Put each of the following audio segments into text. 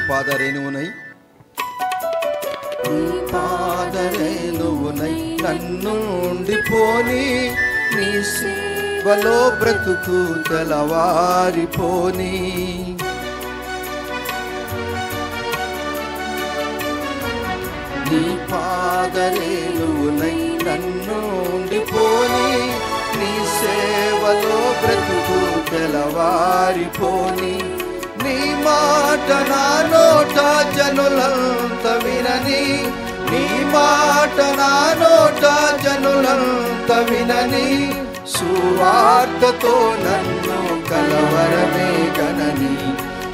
పాదరేణువునై నీ పాదరేణువునై నన్ను ఉండిపోని, నీ సేవలో బ్రతుకు తెలవారిపోని. నీ పాదరేణువునై నన్ను ఉండిపోని, నీ సేవలో బ్రతుకు తెలవారిపోని. నీ మాట నా నోట జనులంత వినని, నీ మాట నా నోట జనులంత వినని. సువార్తతో నన్ను కలవరమే గనని,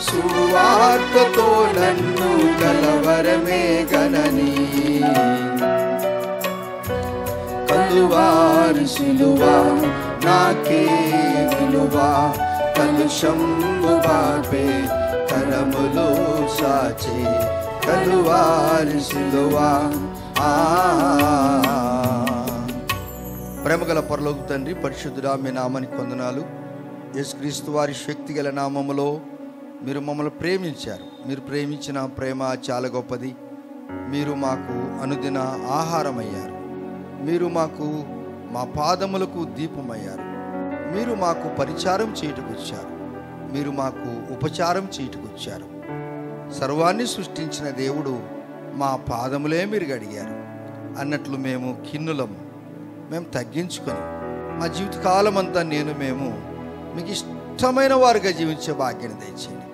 సువార్తతో నన్ను కలవరమే గనని. కలువారి సిలువ నాకే విలువ, కలుషంబు బాపే కరములో సాచే కలువారి సిలువ. ప్రేమగల పరలోక తండ్రి, పరిశుద్ధుడా మీ నామానికి వందనాలు. యేసుక్రీస్తు వారి శక్తిగల నామములో మీరు మమ్మల్ని ప్రేమించారు. మీరు ప్రేమించిన ప్రేమ చాలా గొప్పది. మీరు మాకు అనుదిన ఆహారమయ్యారు. మీరు మాకు మా పాదములకు దీపమయ్యారు. మీరు మాకు పరిచారం చేయుటకొచ్చారు. మీరు మాకు ఉపచారం చేయుటకొచ్చారు. సర్వాన్ని సృష్టించిన దేవుడు మా పాదములే మీరు గడిగారు అన్నట్లు మేము కిన్నులము. మేము తగ్గించుకొని మా జీవితకాలం అంతా మేము మీకు ఇష్టమైన వారుగా జీవించే భాగ్యాన్ని దయచేయండి.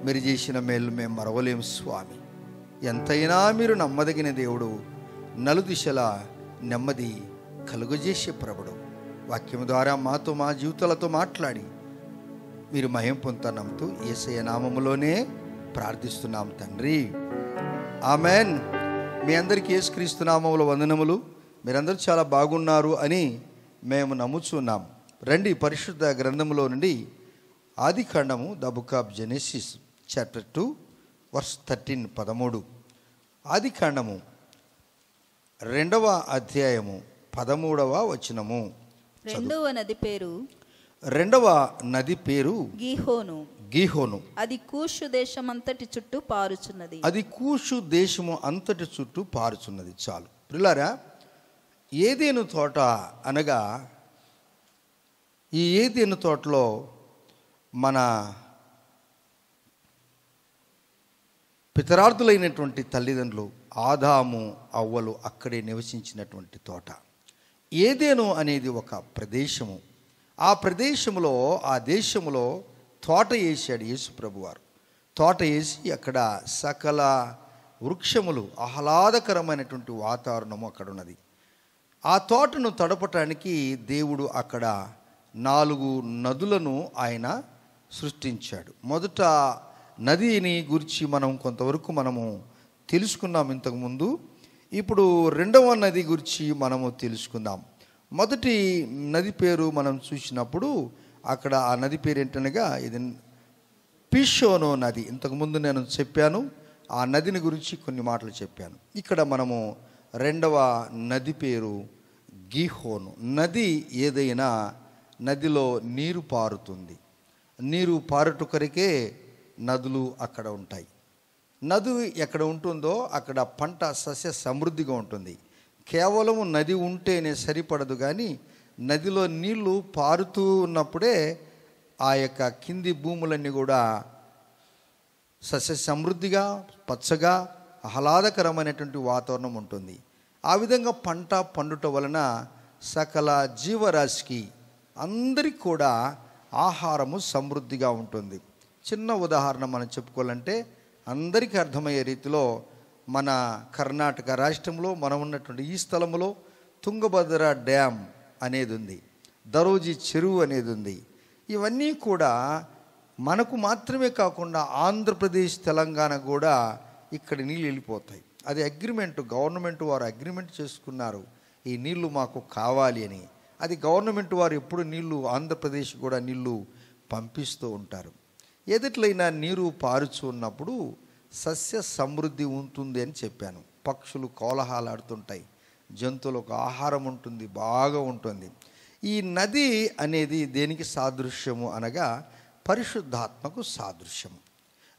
మీరు చేసిన మేలు మేము మరవలేము స్వామి. ఎంతైనా మీరు నమ్మదగిన దేవుడు, నలుదిశలా నెమ్మది కలుగజేసే ప్రభుడు. వాక్యం ద్వారా మాతో మా జీవితాలతో మాట్లాడి మీరు మహిమ పొందుతారు నమ్ముతూ యేసయ్య నామములోనే ప్రార్థిస్తున్నాం తండ్రి, ఆమెన్. మీ అందరికీ యేసుక్రీస్తు నామములో వందనములు. మీరందరూ చాలా బాగున్నారు అని మేము నమ్ముచున్నాం. రండి పరిశుద్ధ గ్రంథములో నుండి ఆదికాండము, the book of Genesis chapter 2 verse 13 13. ఆదికాండము 2వ అధ్యాయము 13వ వచనము. రెండవ నది పేరు గీహోను. అది కూషు దేశమంతటి చుట్టూ పారుచున్నది. అది కూషు దేశము అంతటి చుట్టూ పారుచున్నది. చాలు ప్రియులారా, ఏదేను తోట అనగా ఈ ఏదేను తోటలో మన పితరార్థులైనటువంటి తల్లిదండ్రులు ఆదాము అవ్వలు అక్కడే నివసించినటువంటి తోట. ఏదేను అనేది ఒక ప్రదేశము. ఆ ప్రదేశంలో, ఆ దేశంలో తోట వేసాడు యేసు ప్రభువారు. తోట వేసి అక్కడ సకల వృక్షములు, ఆహ్లాదకరమైనటువంటి వాతావరణము అక్కడ ఉన్నది. ఆ తోటను తడపటానికి దేవుడు అక్కడ 4 నదులను ఆయన సృష్టించాడు. మొదట నదిని గురించి మనం కొంతవరకు మనము తెలుసుకున్నాం ఇంతకుముందు. ఇప్పుడు 2వ నది గురించి మనము తెలుసుకుందాం. మొదటి నది పేరు మనం చూసినప్పుడు అక్కడ ఆ నది పేరు ఏంటనగా ఇది పిషోను నది. ఇంతకుముందు నేను చెప్పాను, ఆ నదిని గురించి కొన్ని మాటలు చెప్పాను. ఇక్కడ మనము 2వ నది పేరు గీహోను. నది ఏదైనా నదిలో నీరు పారుతుంది. నీరు పారుట కొరకే నదులు అక్కడ ఉంటాయి. నది ఎక్కడ ఉంటుందో అక్కడ పంట సస్య సమృద్ధిగా ఉంటుంది. కేవలం నది ఉంటేనే సరిపడదు, కానీ నదిలో నీళ్లు పారుతూ ఉన్నప్పుడే ఆ యొక్క కింది భూములన్నీ కూడా సస్య సమృద్ధిగా, పచ్చగా, ఆహ్లాదకరమైనటువంటి వాతావరణం ఉంటుంది. ఆ విధంగా పంట పండుట వలన సకల జీవరాశికి అందరికీ కూడా ఆహారము సమృద్ధిగా ఉంటుంది. చిన్న ఉదాహరణ మనం చెప్పుకోవాలంటే అందరికీ అర్థమయ్యే రీతిలో మన కర్ణాటక రాష్ట్రంలో మనం ఉన్నటువంటి ఈ స్థలంలో తుంగభద్ర డ్యామ్ అనేది ఉంది, దరోజీ చెరువు అనేది ఉంది. ఇవన్నీ కూడా మనకు మాత్రమే కాకుండా ఆంధ్రప్రదేశ్, తెలంగాణ కూడా ఇక్కడ నీళ్ళు వెళ్ళిపోతాయి. అది అగ్రిమెంట్, గవర్నమెంట్ వారు అగ్రిమెంట్ చేసుకున్నారు, ఈ నీళ్లు మాకు కావాలి అని. అది గవర్నమెంట్ వారు ఎప్పుడు నీళ్లు ఆంధ్రప్రదేశ్ కూడా నీళ్లు పంపిస్తూ ఉంటారు. ఎదుట్లైనా నీరు పారుచు ఉన్నప్పుడు సస్య సమృద్ధి ఉంటుంది అని చెప్పాను. పక్షులు కోలాహలాడుతుంటాయి, జంతువులకు ఆహారం ఉంటుంది, బాగా ఉంటుంది. ఈ నది అనేది దేనికి సాదృశ్యము అనగా పరిశుద్ధాత్మకు సాదృశ్యము.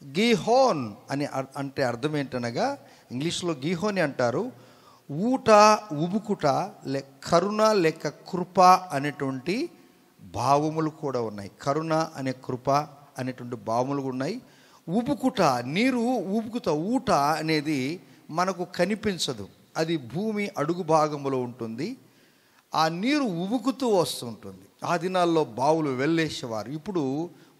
గీహోన్ అని అంటే అర్థం ఏంటనగా, ఇంగ్లీష్లో గీహోని అంటారు, ఊట, ఉబుకుట, కరుణ లేక కృప అనేటువంటి భావములు కూడా ఉన్నాయి. కరుణ అనే కృప అనేటువంటి భావములు ఉన్నాయి. ఉబుకుట, నీరు ఉబుకుత, ఊట అనేది మనకు కనిపించదు, అది భూమి అడుగు భాగంలో ఉంటుంది. ఆ నీరు ఉబుకుతూ వస్తుంటుంది. ఆ దినాల్లో బావులు వెళ్ళేసేవారు, ఇప్పుడు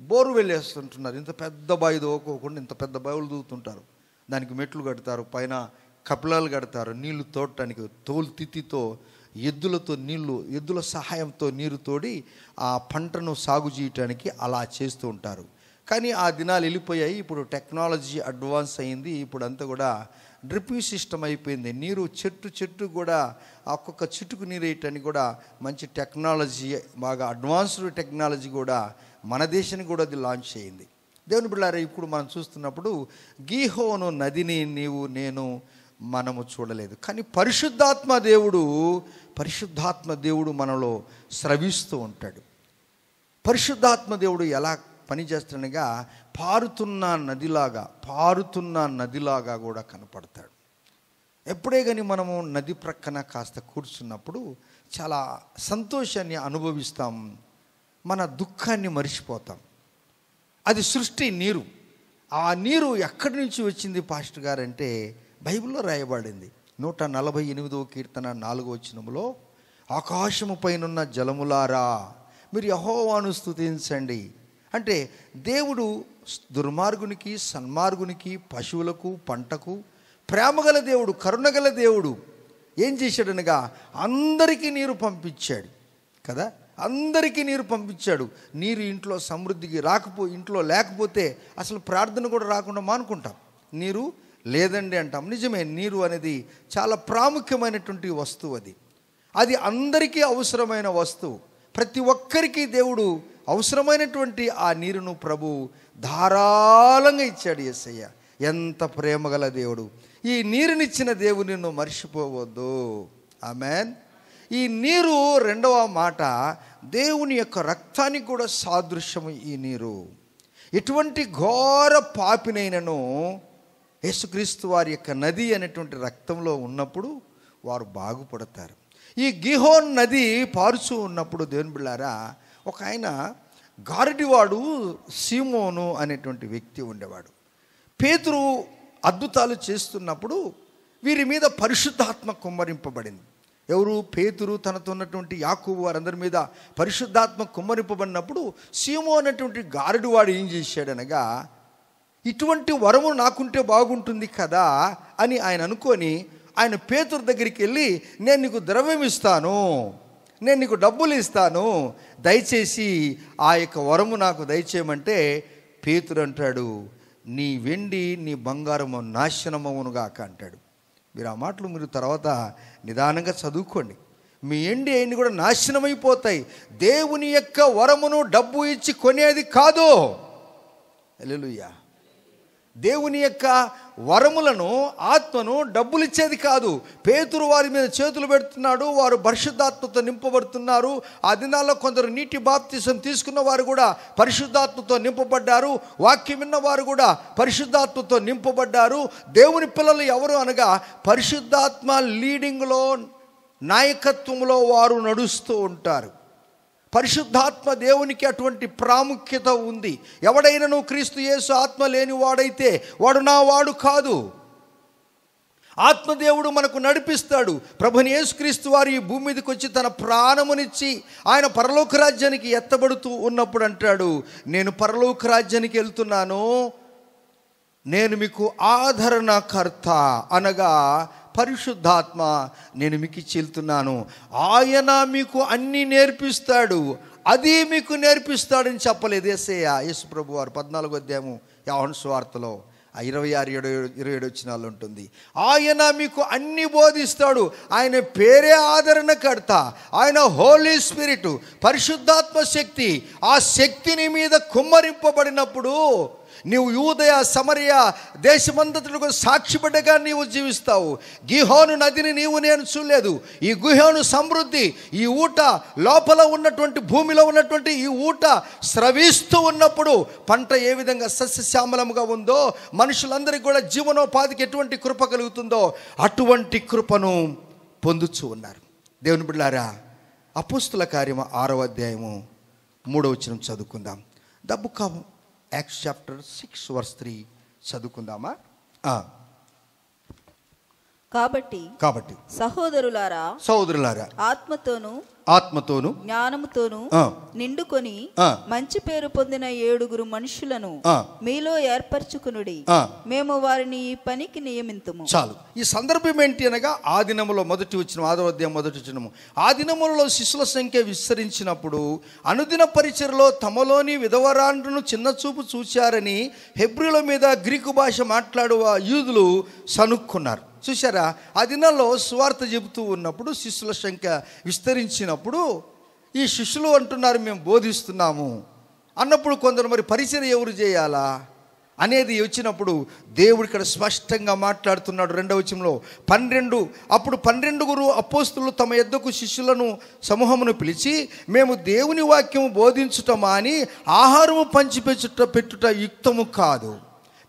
బోరు వెళ్ళేస్తుంటున్నారు. ఇంత పెద్ద బావి దోకోకుండా ఇంత పెద్ద బావులు దూకుతుంటారు, దానికి మెట్లు కడతారు, పైన కపిలాలు కడతారు, నీళ్లు తోడటానికి తోలు తిత్తితో ఎద్దుల సహాయంతో నీరు తోడి ఆ పంటను సాగు చేయటానికి అలా చేస్తూ ఉంటారు. కానీ ఆ దినాలు వెళ్ళిపోయాయి. ఇప్పుడు టెక్నాలజీ అడ్వాన్స్ అయింది. ఇప్పుడు అంతా కూడా డ్రిప్పింగ్ సిస్టమ్ అయిపోయింది. నీరు చెట్టు కూడా ఒక్కొక్క చెట్టుకు నీరు వేయటానికి కూడా మంచి టెక్నాలజీ, బాగా అడ్వాన్స్డ్ టెక్నాలజీ కూడా మన దేశానికి కూడా అది లాంచ్ అయ్యింది. దేవుని బిడ్డలారా, ఇప్పుడు మనం చూస్తున్నప్పుడు గీహోను నదిని మనము చూడలేదు, కానీ పరిశుద్ధాత్మ దేవుడు మనలో స్రవిస్తూ ఉంటాడు. పరిశుద్ధాత్మ దేవుడు ఎలా పనిచేస్తుండగా పారుతున్న నదిలాగా కూడా కనపడతాడు. ఎప్పుడే కానీ మనము నది ప్రక్కన కాస్త కూర్చున్నప్పుడు చాలా సంతోషాన్ని అనుభవిస్తాం, మన దుఃఖాన్ని మర్చిపోతాం. అది సృష్టి నీరు. ఆ నీరు ఎక్కడి నుంచి వచ్చింది పాస్టర్ గారు అంటే, బైబిల్లో రాయబడింది 148వ కీర్తన 4వ వచనంలో, ఆకాశము పైనున్న జలములారా మీరు యెహోవాను స్తుతించండి. అంటే దేవుడు దుర్మార్గునికి, సన్మార్గునికి, పశువులకు, పంటకు ప్రేమగల దేవుడు, కరుణగల దేవుడు. ఏం చేశాడనగా అందరికీ నీరు పంపించాడు కదా, అందరికీ నీరు పంపించాడు. నీరు ఇంట్లో సమృద్ధికి ఇంట్లో లేకపోతే అసలు ప్రార్థన కూడా రాకుండా మానుకుంటాం. నీరు లేదండి అంటాం. నిజమే, నీరు అనేది చాలా ప్రాముఖ్యమైనటువంటి వస్తువు. అది అందరికీ అవసరమైన వస్తువు. ప్రతి ఒక్కరికి దేవుడు అవసరమైనటువంటి ఆ నీరును ప్రభు ధారాళంగా ఇచ్చాడు. యేసయ్య ఎంత ప్రేమగల దేవుడు. ఈ నీరునిచ్చిన దేవుని నువ్వు మర్చిపోవద్దు. ఆమేన్. ఈ నీరు, రెండవ మాట, దేవుని యొక్క రక్తానికి కూడా సాదృశ్యము ఈ నీరు. ఎటువంటి ఘోర పాపినైనను యేసుక్రీస్తు వారి యొక్క నది అనేటువంటి రక్తంలో ఉన్నప్పుడు వారు బాగుపడతారు. ఈ గీహోన్ నది పారుచూ ఉన్నప్పుడు దేవుని బిడ్డలారా, ఒక ఆయన గారడివాడు సీమోను అనేటువంటి వ్యక్తి ఉండేవాడు. పేతురు అద్భుతాలు చేస్తున్నప్పుడు వీరి మీద పరిశుద్ధాత్మ కుమ్మరింపబడింది. ఎవరు? పేతురు, తనతో ఉన్నటువంటి యాకోబు వారందరి మీద పరిశుద్ధాత్మ కుమ్మరింపబడినప్పుడు సీమోను అనేటువంటి గారడివాడు ఏం చేశాడనగా, ఇటువంటి వరము నాకుంటే బాగుంటుంది కదా అని ఆయన అనుకొని ఆయన పేతురు దగ్గరికి వెళ్ళి, నేను నీకు ద్రవ్యం ఇస్తాను, నేను నీకు డబ్బులు ఇస్తాను, దయచేసి ఆ యొక్క వరము నాకు దయచేయమంటే పేతురు అంటాడు, నీ వెండి నీ బంగారము నాశనమవునుగాక అంటాడు. మీరు ఆ మాటలు మీరు తర్వాత నిదానంగా చదువుకోండి. మీ ఎండి అన్ని కూడా నాశనమైపోతాయి. దేవుని యొక్క వరమును డబ్బు ఇచ్చి కొనేది కాదు. హల్లెలూయా. దేవుని యొక్క వరములను, ఆత్మను డబ్బులు ఇచ్చేది కాదు. పేతురు వారి మీద చేతులు పెడుతున్నాడు, వారు పరిశుద్ధాత్మతో నింపబడుతున్నారు. ఆ దినాల్లో కొందరు నీటి బాప్తిసం తీసుకున్న వారు కూడా పరిశుద్ధాత్మతో నింపబడ్డారు. వాక్యం విన్న వారు కూడా పరిశుద్ధాత్మతో నింపబడ్డారు. దేవుని పిల్లలు ఎవరు అనగా, పరిశుద్ధాత్మ లీడింగ్లో, నాయకత్వంలో వారు నడుస్తూ ఉంటారు. పరిశుద్ధాత్మ దేవునికి అటువంటి ప్రాముఖ్యత ఉంది. ఎవడైనా క్రీస్తు యేసు ఆత్మ లేని వాడైతే వాడు నా వాడు కాదు. ఆత్మదేవుడు మనకు నడిపిస్తాడు. ప్రభుని యేసుక్రీస్తు వారు ఈ భూమి మీదకి వచ్చి తన ప్రాణమునిచ్చి ఆయన పరలోక రాజ్యానికి ఎత్తబడుతూ ఉన్నప్పుడు అంటాడు, నేను పరలోక రాజ్యానికి వెళ్తున్నాను, నేను మీకు ఆదరణకర్త అనగా పరిశుద్ధాత్మ నేను మీకు చెల్తున్నాను. ఆయన మీకు అన్నీ నేర్పిస్తాడు, అది మీకు నేర్పిస్తాడని చెప్పలేదు యేసయ్య. యేసు ప్రభు వారు 14వ అధ్యాయము యోహాను సువార్తలో 26-27 వచనాల్లో ఉంటుంది. ఆయన మీకు అన్ని బోధిస్తాడు. ఆయన పేరే ఆదరణకర్త. ఆయన హోలీ స్పిరిట్, పరిశుద్ధాత్మ శక్తి. ఆ శక్తిని మీద కుమ్మరింపబడినప్పుడు నీవు యూదయ సమరయ దేశమంతటకు సాక్షిపడ్డగా నీవు జీవిస్తావు. గిహోను నదిని నేను చూడలేదు. ఈ గిహోను సమృద్ధి, ఈ ఊట లోపల ఉన్నటువంటి భూమిలో ఉన్నటువంటి ఈ ఊట స్రవిస్తూ ఉన్నప్పుడు పంట ఏ విధంగా సస్యశ్యామలముగా ఉందో, మనుషులందరికీ కూడా జీవనోపాధికి ఎటువంటి కృప కలుగుతుందో అటువంటి కృపను పొందుచూ ఉన్నారు. దేవుని బిడ్డలారా, అపోస్తుల కార్యము 6వ అధ్యాయము 3వ వచనం చదువుకుందాం. The book of acts chapter 6 verse 3 చదువుకుందామా? కాబట్టి సహోదరులారా ఆత్మతోను జ్ఞానముతోను నిండుకొని మంచి పేరు పొందిన 7 మనుషులను మీలో ఏర్పరచుకునుడి, మేము వారిని ఈ పనికి నియమింతుము. చాలు. ఈ సందర్భం ఏంటి అనగా, ఆ దినములో 6వ అధ్యాయం 1వ వచనము, ఆ దినములలో శిష్యుల సంఖ్య విస్తరించినప్పుడు అనుదిన పరిచర్లో తమలోని విధవరాండ్రును చిన్నచూపు చూశారని హెబ్రీల మీద గ్రీకు భాష మాట్లాడు యూదులు సనుక్కున్నారు. చూసారా, ఆ దినాల్లో సువార్త చెబుతూ ఉన్నప్పుడు శిష్యుల సంఖ్య విస్తరించినప్పుడు ఈ శిష్యులు అంటున్నారు మేము బోధిస్తున్నాము అన్నప్పుడు కొందరు మరి పరిచర్య ఎవరు చేయాలా అనేది వచ్చినప్పుడు దేవుడు ఇక్కడ స్పష్టంగా మాట్లాడుతున్నాడు. 2వ వచనంలో 12 అప్పుడు 12 అపోస్తులు తమ యొద్దకు శిష్యులను సమూహమును పిలిచి, మేము దేవుని వాక్యము బోధించుటమా అని ఆహారము పెట్టుట యుక్తము కాదు.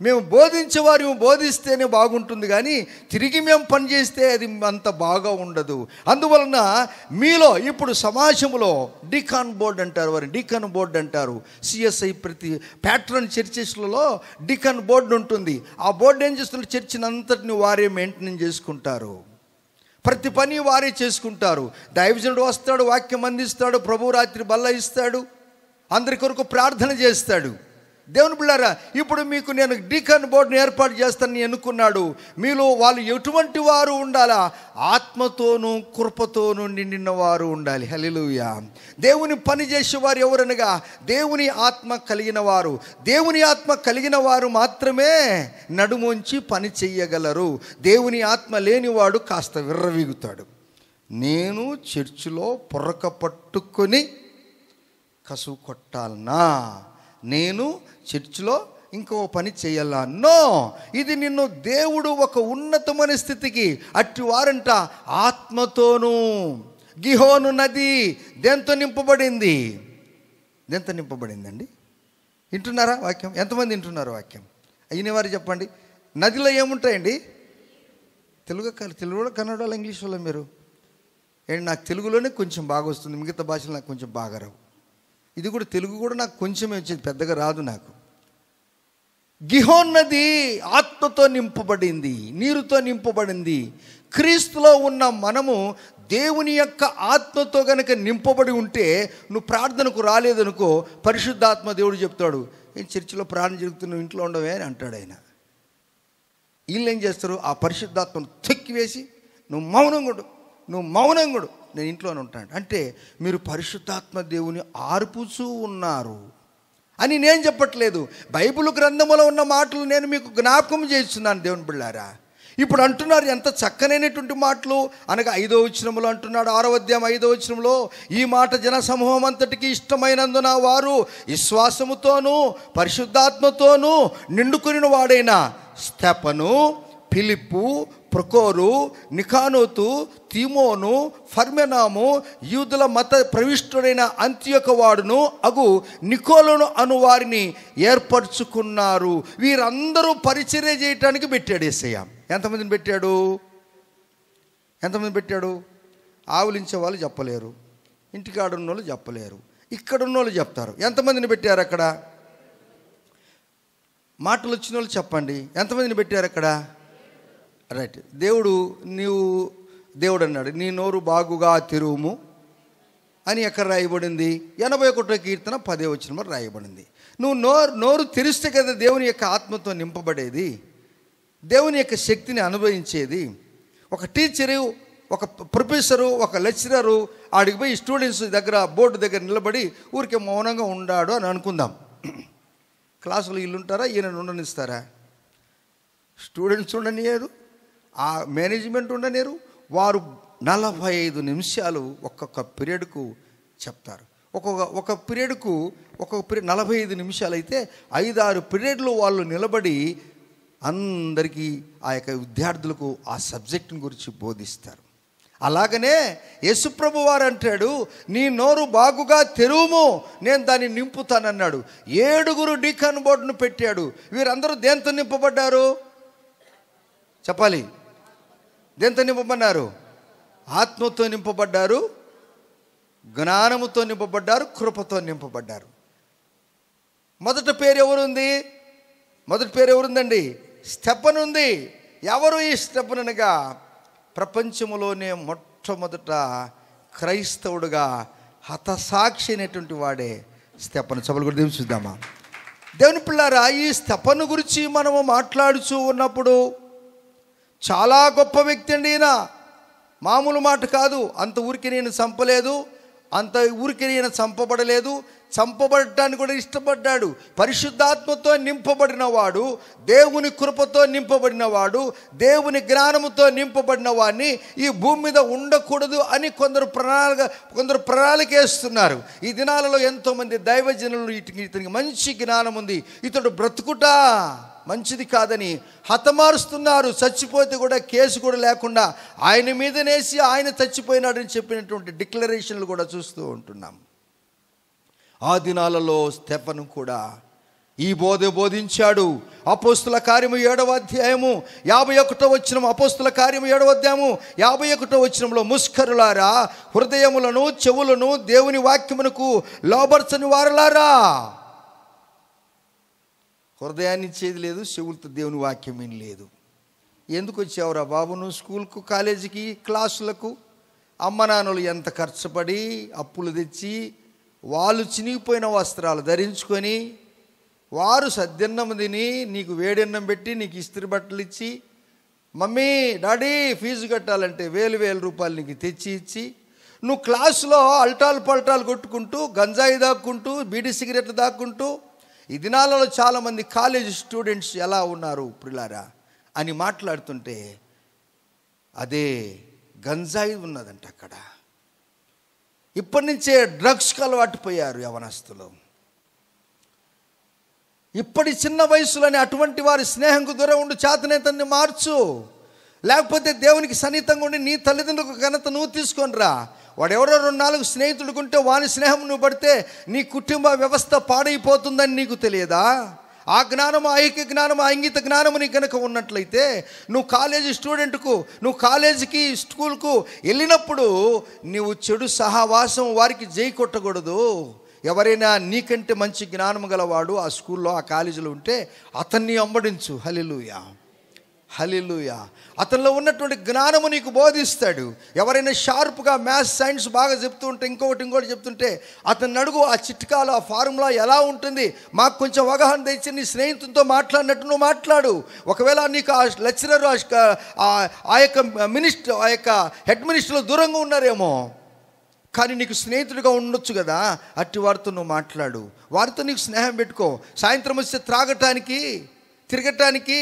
మేము బోధించేవారు బోధిస్తేనే బాగుంటుంది, కానీ తిరిగి మేము పనిచేస్తే అది అంత బాగా ఉండదు. అందువలన మీలో ఇప్పుడు సమాజంలో డీకాన్ బోర్డు అంటారు, వారు డీకాన్ బోర్డు అంటారు. సిఎస్ఐ ప్రతి ప్యాట్రన్ చర్చెస్లలో డీకాన్ బోర్డు ఉంటుంది. ఆ బోర్డు ఏం చేస్తున్నారు, చర్చిని అంతటిని వారే మెయింటైన్ చేసుకుంటారు. ప్రతి పని వారే చేసుకుంటారు. దైవజనుడు వస్తాడు, వాక్యం అందిస్తాడు, ప్రభు రాత్రి బల్ల ఇస్తాడు, అందరి కొరకు ప్రార్థన చేస్తాడు. దేవుని బిడ్డలారా, ఇప్పుడు మీకు నేను డీకాన్ బోర్డును ఏర్పాటు చేస్తానని ఎన్నుకున్నాడు. మీలో వాళ్ళు ఎటువంటి వారు ఉండాలా? ఆత్మతోనూ కృపతోనూ నిండిన వారు ఉండాలి. హల్లెలూయా. దేవుని పని చేసేవారు ఎవరనగా దేవుని ఆత్మ కలిగిన వారు. దేవుని ఆత్మ కలిగిన వారు మాత్రమే నడుముంచి పని చెయ్యగలరు. దేవుని ఆత్మ లేనివాడు కాస్త విర్రవీగుతాడు. నేను చర్చిలో పొరక పట్టుకొని కసువు కొట్టాలనా, నేను చర్చిలో ఇంకో పని చేయాలా? నో, ఇది నిన్ను దేవుడు ఒక ఉన్నతమైన స్థితికి అట్టి వారంట ఆత్మతోనూ. గిహోను నది దేంతో నింపబడింది? దేంతో నింపబడిందండి? వింటున్నారా వాక్యం? ఎంతమంది వింటున్నారు వాక్యం? అయిన వారు చెప్పండి. నదిలో ఏముంటాయండి? తెలుగు కన్నడలో ఇంగ్లీష్లో మీరు ఏంటి? నాకు తెలుగులోనే కొంచెం బాగా వస్తుంది, మిగతా భాషలు నాకు కొంచెం బాగా రావు. ఇది కూడా తెలుగు కూడా నాకు కొంచెమే వచ్చేది, పెద్దగా రాదు నాకు. గిహోన్ నది ఆత్మతో నింపబడింది, నీరుతో నింపబడింది. క్రీస్తులో ఉన్న మనము దేవుని యొక్క ఆత్మతో కనుక నింపబడి ఉంటే, నువ్వు ప్రార్థనకు రాలేదనుకో, పరిశుద్ధాత్మ దేవుడు చెప్తాడు, ఏం చర్చిలో ప్రార్థన జరుగుతున్న ఇంట్లో ఉండవే అని అంటాడు ఆయన. వీళ్ళు ఏం చేస్తారు, ఆ పరిశుద్ధాత్మను తొక్కివేసి నువ్వు మౌనంగుడు నేను ఇంట్లోనే ఉంటాను అంటే మీరు పరిశుద్ధాత్మ దేవుని ఆర్పుచూ ఉన్నారు అని నేను చెప్పట్లేదు. బైబిల్ గ్రంథంలో ఉన్న మాటలు నేను మీకు జ్ఞాపకం చేస్తున్నాను. దేవుని బిడ్డలారా, ఇప్పుడు అంటున్నారు ఎంత చక్కనైనటువంటి మాటలు అనగా 5వ వచనంలో అంటున్నాడు, 6వ అధ్యాయం 5వ వచనంలో, ఈ మాట జన సమూహం అంతటికి ఇష్టమైనందున వారు విశ్వాసముతోనూ పరిశుద్ధాత్మతోనూ నిండుకుని వాడైన స్తెఫను, ఫిలిప్పు, ప్రొకోరు, నికానోతు, తీమోను, ఫర్మెనాము, యూదుల మత ప్రవిష్టుడైన అంత్యొక వాడును అగు నికోలను అను వారిని ఏర్పరచుకున్నారు. వీరందరూ పరిచర్య చేయటానికి పెట్టాడు యేసయ్య. ఎంతమందిని పెట్టాడు? ఆవులించే వాళ్ళు చెప్పలేరు, ఇంటికాడ ఉన్న వాళ్ళు చెప్పలేరు, ఇక్కడ ఉన్న వాళ్ళు చెప్తారు. ఎంతమందిని పెట్టారు అక్కడ? మాటలు వచ్చిన వాళ్ళు చెప్పండి, ఎంతమందిని పెట్టారు అక్కడ? రైట్. దేవుడు అన్నాడు, నీ నోరు బాగుగా తెరువుము అని ఎక్కడ రాయబడింది? 81వ కీర్తన 10వ వచనంలో రాయబడింది. నువ్వు నోరు తెరిస్తే కదా దేవుని యొక్క ఆత్మతో నింపబడేది, దేవుని యొక్క శక్తిని అనుభవించేది. ఒక టీచరు, ఒక ప్రొఫెసరు, ఒక లెక్చరరు ఆడికి పోయి స్టూడెంట్స్ దగ్గర బోర్డు దగ్గర నిలబడి ఊరికే మౌనంగా ఉండాడు అని అనుకుందాం. క్లాసులో వీళ్ళు ఉంటారా? ఈయన ఉండనిస్తారా? స్టూడెంట్స్ ఉండనియరు, ఆ మేనేజ్మెంట్ ఉండలేరు. వారు 45 నిమిషాలు ఒక్కొక్క పీరియడ్కు చెప్తారు. ఒక పీరియడ్కు ఒక్కొక్క పీరియడ్ 45 నిమిషాలు అయితే 5-6 పీరియడ్లు వాళ్ళు నిలబడి అందరికీ ఆ యొక్క విద్యార్థులకు ఆ సబ్జెక్టుని గురించి బోధిస్తారు. అలాగనే యేసుప్రభు వారు అంటాడు, నీ నోరు బాగుగా తెరువుము, నేను దాన్ని నింపుతానన్నాడు. 7 డీకాన్ బోర్డును పెట్టాడు. వీరందరూ దేంతో నింపబడ్డారు చెప్పాలి? దేంతో నింపబడ్డారు? ఆత్మతో నింపబడ్డారు, జ్ఞానముతో నింపబడ్డారు, కృపతో నింపబడ్డారు. మొదటి పేరు ఎవరుందండి? స్టెఫను ఉంది. ఎవరు ఈ స్టెఫను అనగా ప్రపంచంలోనే మొట్టమొదట క్రైస్తవుడుగా హతసాక్షి అయినటువంటి వాడే స్టెఫను. సభలు కూడా చూద్దామా? దేవుని పిల్లారా, ఈ స్టెఫను గురించి మనము మాట్లాడుతూ ఉన్నప్పుడు చాలా గొప్ప వ్యక్తి అండి ఈయన. మామూలు మాట కాదు. అంత ఊరికి నేను చంపలేదు, అంత ఊరికి నేను చంపబడలేదు, చంపబడటానికి కూడా ఇష్టపడ్డాడు. పరిశుద్ధాత్మతో నింపబడిన వాడు, దేవుని కృపతో నింపబడిన వాడు, దేవుని జ్ఞానముతో నింపబడిన వాడిని ఈ భూమి మీద ఉండకూడదు అని కొందరు ప్రణాళిక వేస్తున్నారు. ఈ దినాలలో ఎంతోమంది దైవజనులు ఇతనికి మంచి జ్ఞానం ఉంది, ఇతడు బ్రతుకుట మంచిది కాదని హతమారుస్తున్నారు. చచ్చిపోతే కూడా కేసు కూడా లేకుండా ఆయన మీదనేసి ఆయన చచ్చిపోయినాడని చెప్పినటువంటి డిక్లరేషన్లు కూడా చూస్తూ ఉంటున్నాం. ఆ దినాలలో స్టెఫను కూడా ఈ బోధించాడు. అపోస్తుల కార్యము 7వ అధ్యాయము 51వ వచనం. అపోస్తుల కార్యము 7వ అధ్యాయము 51వ వచనంలో, ముష్కరులారా, హృదయములను చెవులను దేవుని వాక్యమునకు లోబర్చని వారలారా. హృదయాన్ని ఇచ్చేది లేదు, చెవులతో దేవుని వాక్యం ఏం లేదు. ఎందుకు వచ్చావురా బాబు నువ్వు స్కూల్కు, కాలేజీకి, క్లాసులకు? అమ్మ నాన్నలు ఎంత ఖర్చుపడి అప్పులు తెచ్చి వాళ్ళు చినిగిపోయిన వస్త్రాలు ధరించుకొని, వారు సద్దన్నం తిని నీకు వేడన్నం పెట్టి నీకు ఇస్త్రీ బట్టలు ఇచ్చి, మమ్మీ డాడీ ఫీజు కట్టాలంటే 1000 రూపాయలు నీకు తెచ్చి ఇచ్చి, నువ్వు క్లాసులో అల్టాలు పల్టాలు కొట్టుకుంటూ, గంజాయి దాక్కుంటూ, బీడీ సిగరెట్లు దాక్కుంటూ, ఈ దినాలలో చాలామంది కాలేజ్ స్టూడెంట్స్ ఎలా ఉన్నారు పిల్లారా అని మాట్లాడుతుంటే, అదే గంజాయి ఉన్నదంట అక్కడ. ఇప్పటి నుంచే డ్రగ్స్కి అలవాటు పోయారు యవనస్తులు. ఇప్పటి చిన్న వయసులోనే అటువంటి వారి స్నేహంకు దూరం ఉండి చేతనేతన్ని మార్చు. లేకపోతే దేవునికి సన్నిహితంగా ఉండి నీ తల్లిదండ్రులకు ఘనత నువ్వు తీసుకొని రా. వాడెవరో 2-4 స్నేహితుడుకుంటే వాని స్నేహం నువ్వు పడితే నీ కుటుంబ వ్యవస్థ పాడైపోతుందని నీకు తెలియదా? ఆ జ్ఞానము, ఐక్య జ్ఞానము, ఇంగిత జ్ఞానము నీకు కనుక ఉన్నట్లయితే నువ్వు కాలేజీ స్టూడెంట్కు, నువ్వు కాలేజీకి స్కూల్కు వెళ్ళినప్పుడు నువ్వు చెడు సహవాసం వారికి జై కొట్టకూడదు. ఎవరైనా నీకంటే మంచి జ్ఞానము గలవాడు ఆ స్కూల్లో, ఆ కాలేజీలో ఉంటే అతన్ని అంబడించు. హల్లెలూయా, హల్లెలూయా. అతనిలో ఉన్నటువంటి జ్ఞానము నీకు బోధిస్తాడు. ఎవరైనా షార్ప్గా మ్యాథ్స్, సైన్స్ బాగా చెప్తూ ఉంటే, ఇంకోటి చెప్తుంటే అతన్ని అడుగు, ఆ చిట్కాలు, ఆ ఫార్ములా ఎలా ఉంటుంది, మాకు కొంచెం అవగాహన తెచ్చి నీ స్నేహితులతో మాట్లాడినట్టు నువ్వు మాట్లాడు. ఒకవేళ నీకు ఆ లెక్చరర్, ఆ యొక్క మినిస్టర్, ఆ యొక్క హెడ్ మినిస్టర్లు దూరంగా ఉన్నారేమో, కానీ నీకు స్నేహితుడిగా ఉండొచ్చు కదా, అట్టి వారితో నువ్వు మాట్లాడు. వారితో నీకు స్నేహం పెట్టుకో. సాయంత్రం వస్తే త్రాగటానికి, తిరగటానికి,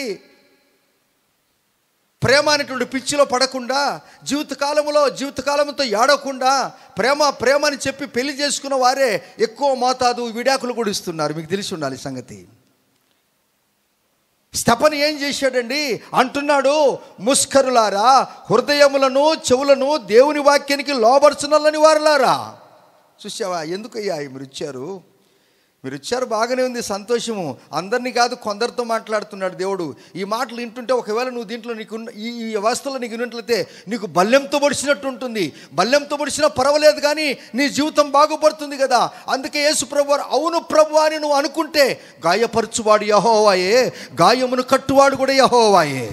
ప్రేమ అనేటువంటి పిచ్చిలో పడకుండా, జీవితకాలంతో ఏడవకుండా, ప్రేమ అని చెప్పి పెళ్లి చేసుకున్న వారే ఎక్కువ మోతాదు విడాకులు కూడా ఇస్తున్నారు. మీకు తెలిసి ఉండాలి సంగతి. స్టెఫను ఏం చేశాడండి అంటున్నాడు, ముష్కరులారా, హృదయములను చెవులను దేవుని వాక్యానికి లోబర్చునల్లని వారలారా. చూసావా? ఎందుకయ్యా మీరు వచ్చారు బాగానే ఉంది, సంతోషము. అందరినీ కాదు, కొందరితో మాట్లాడుతున్నాడు దేవుడు. ఈ మాటలు వింటుంటే ఒకవేళ నువ్వు దీంట్లో నీకు ఈ వ్యవస్థలో నీకు ఉన్నట్లయితే నీకు బల్లెంతో పొడిచినట్టు ఉంటుంది. బల్లెంతో పొడిచినా పర్వాలేదు కానీ నీ జీవితం బాగుపడుతుంది కదా. అందుకే యేసు ప్రభువారు అవును ప్రభు అని నువ్వు అనుకుంటే, గాయపరచువాడు యెహోవాయే, గాయమును కట్టువాడు కూడా యెహోవాయే.